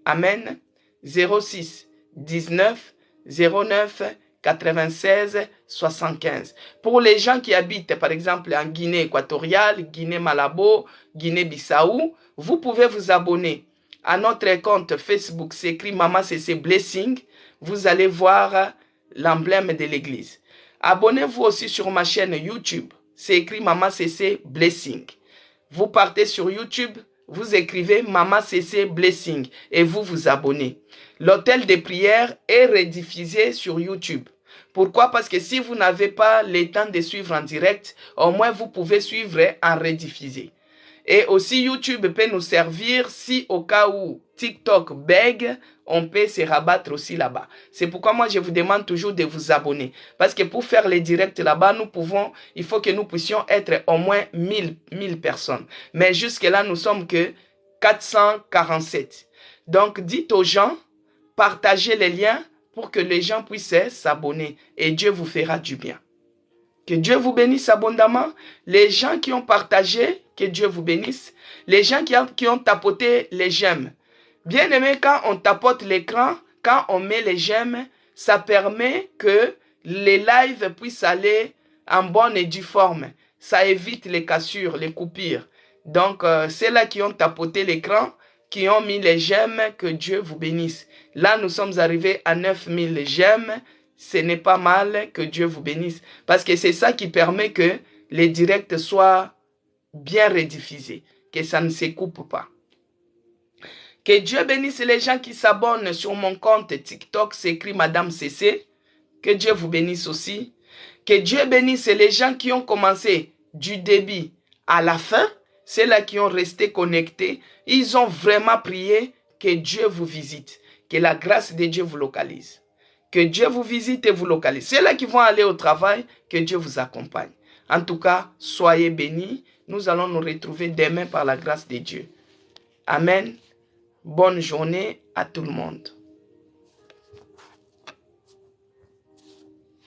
Amen. 06 19 09 96 75. Pour les gens qui habitent, par exemple, en Guinée équatoriale, Guinée-Malabo, Guinée-Bissau, vous pouvez vous abonner à notre compte Facebook. C'est écrit Maman CC Blessing. Vous allez voir l'emblème de l'église. Abonnez-vous aussi sur ma chaîne YouTube. C'est écrit Maman CC Blessing. Vous partez sur YouTube, vous écrivez Maman CC Blessing et vous vous abonnez. L'hôtel de prière est rediffusé sur YouTube. Pourquoi? Parce que si vous n'avez pas le temps de suivre en direct, au moins vous pouvez suivre en rediffusé. Et aussi YouTube peut nous servir si au cas où TikTok bègue, on peut se rabattre aussi là-bas. C'est pourquoi moi je vous demande toujours de vous abonner. Parce que pour faire les directs là-bas, il faut que nous puissions être au moins 1000 personnes. Mais jusque là, nous sommes que 447. Donc dites aux gens, partagez les liens, pour que les gens puissent s'abonner et Dieu vous fera du bien. Que Dieu vous bénisse abondamment. Les gens qui ont partagé, que Dieu vous bénisse. Les gens qui ont tapoté les j'aime. Bien aimé, quand on tapote l'écran, quand on met les j'aime, ça permet que les lives puissent aller en bonne et due forme. Ça évite les cassures, les coupures. Donc, c'est là qui ont tapoté l'écran, qui ont mis les j'aime, que Dieu vous bénisse. Là, nous sommes arrivés à 9000 j'aime. Ce n'est pas mal, que Dieu vous bénisse. Parce que c'est ça qui permet que les directs soient bien rediffusés, que ça ne se coupe pas. Que Dieu bénisse les gens qui s'abonnent sur mon compte TikTok, c'est écrit Madame CC. Que Dieu vous bénisse aussi. Que Dieu bénisse les gens qui ont commencé du début à la fin. C'est là qui ont resté connectés. Ils ont vraiment prié que Dieu vous visite. Que la grâce de Dieu vous localise. Que Dieu vous visite et vous localise. C'est là qui vont aller au travail. Que Dieu vous accompagne. En tout cas, soyez bénis. Nous allons nous retrouver demain par la grâce de Dieu. Amen. Bonne journée à tout le monde.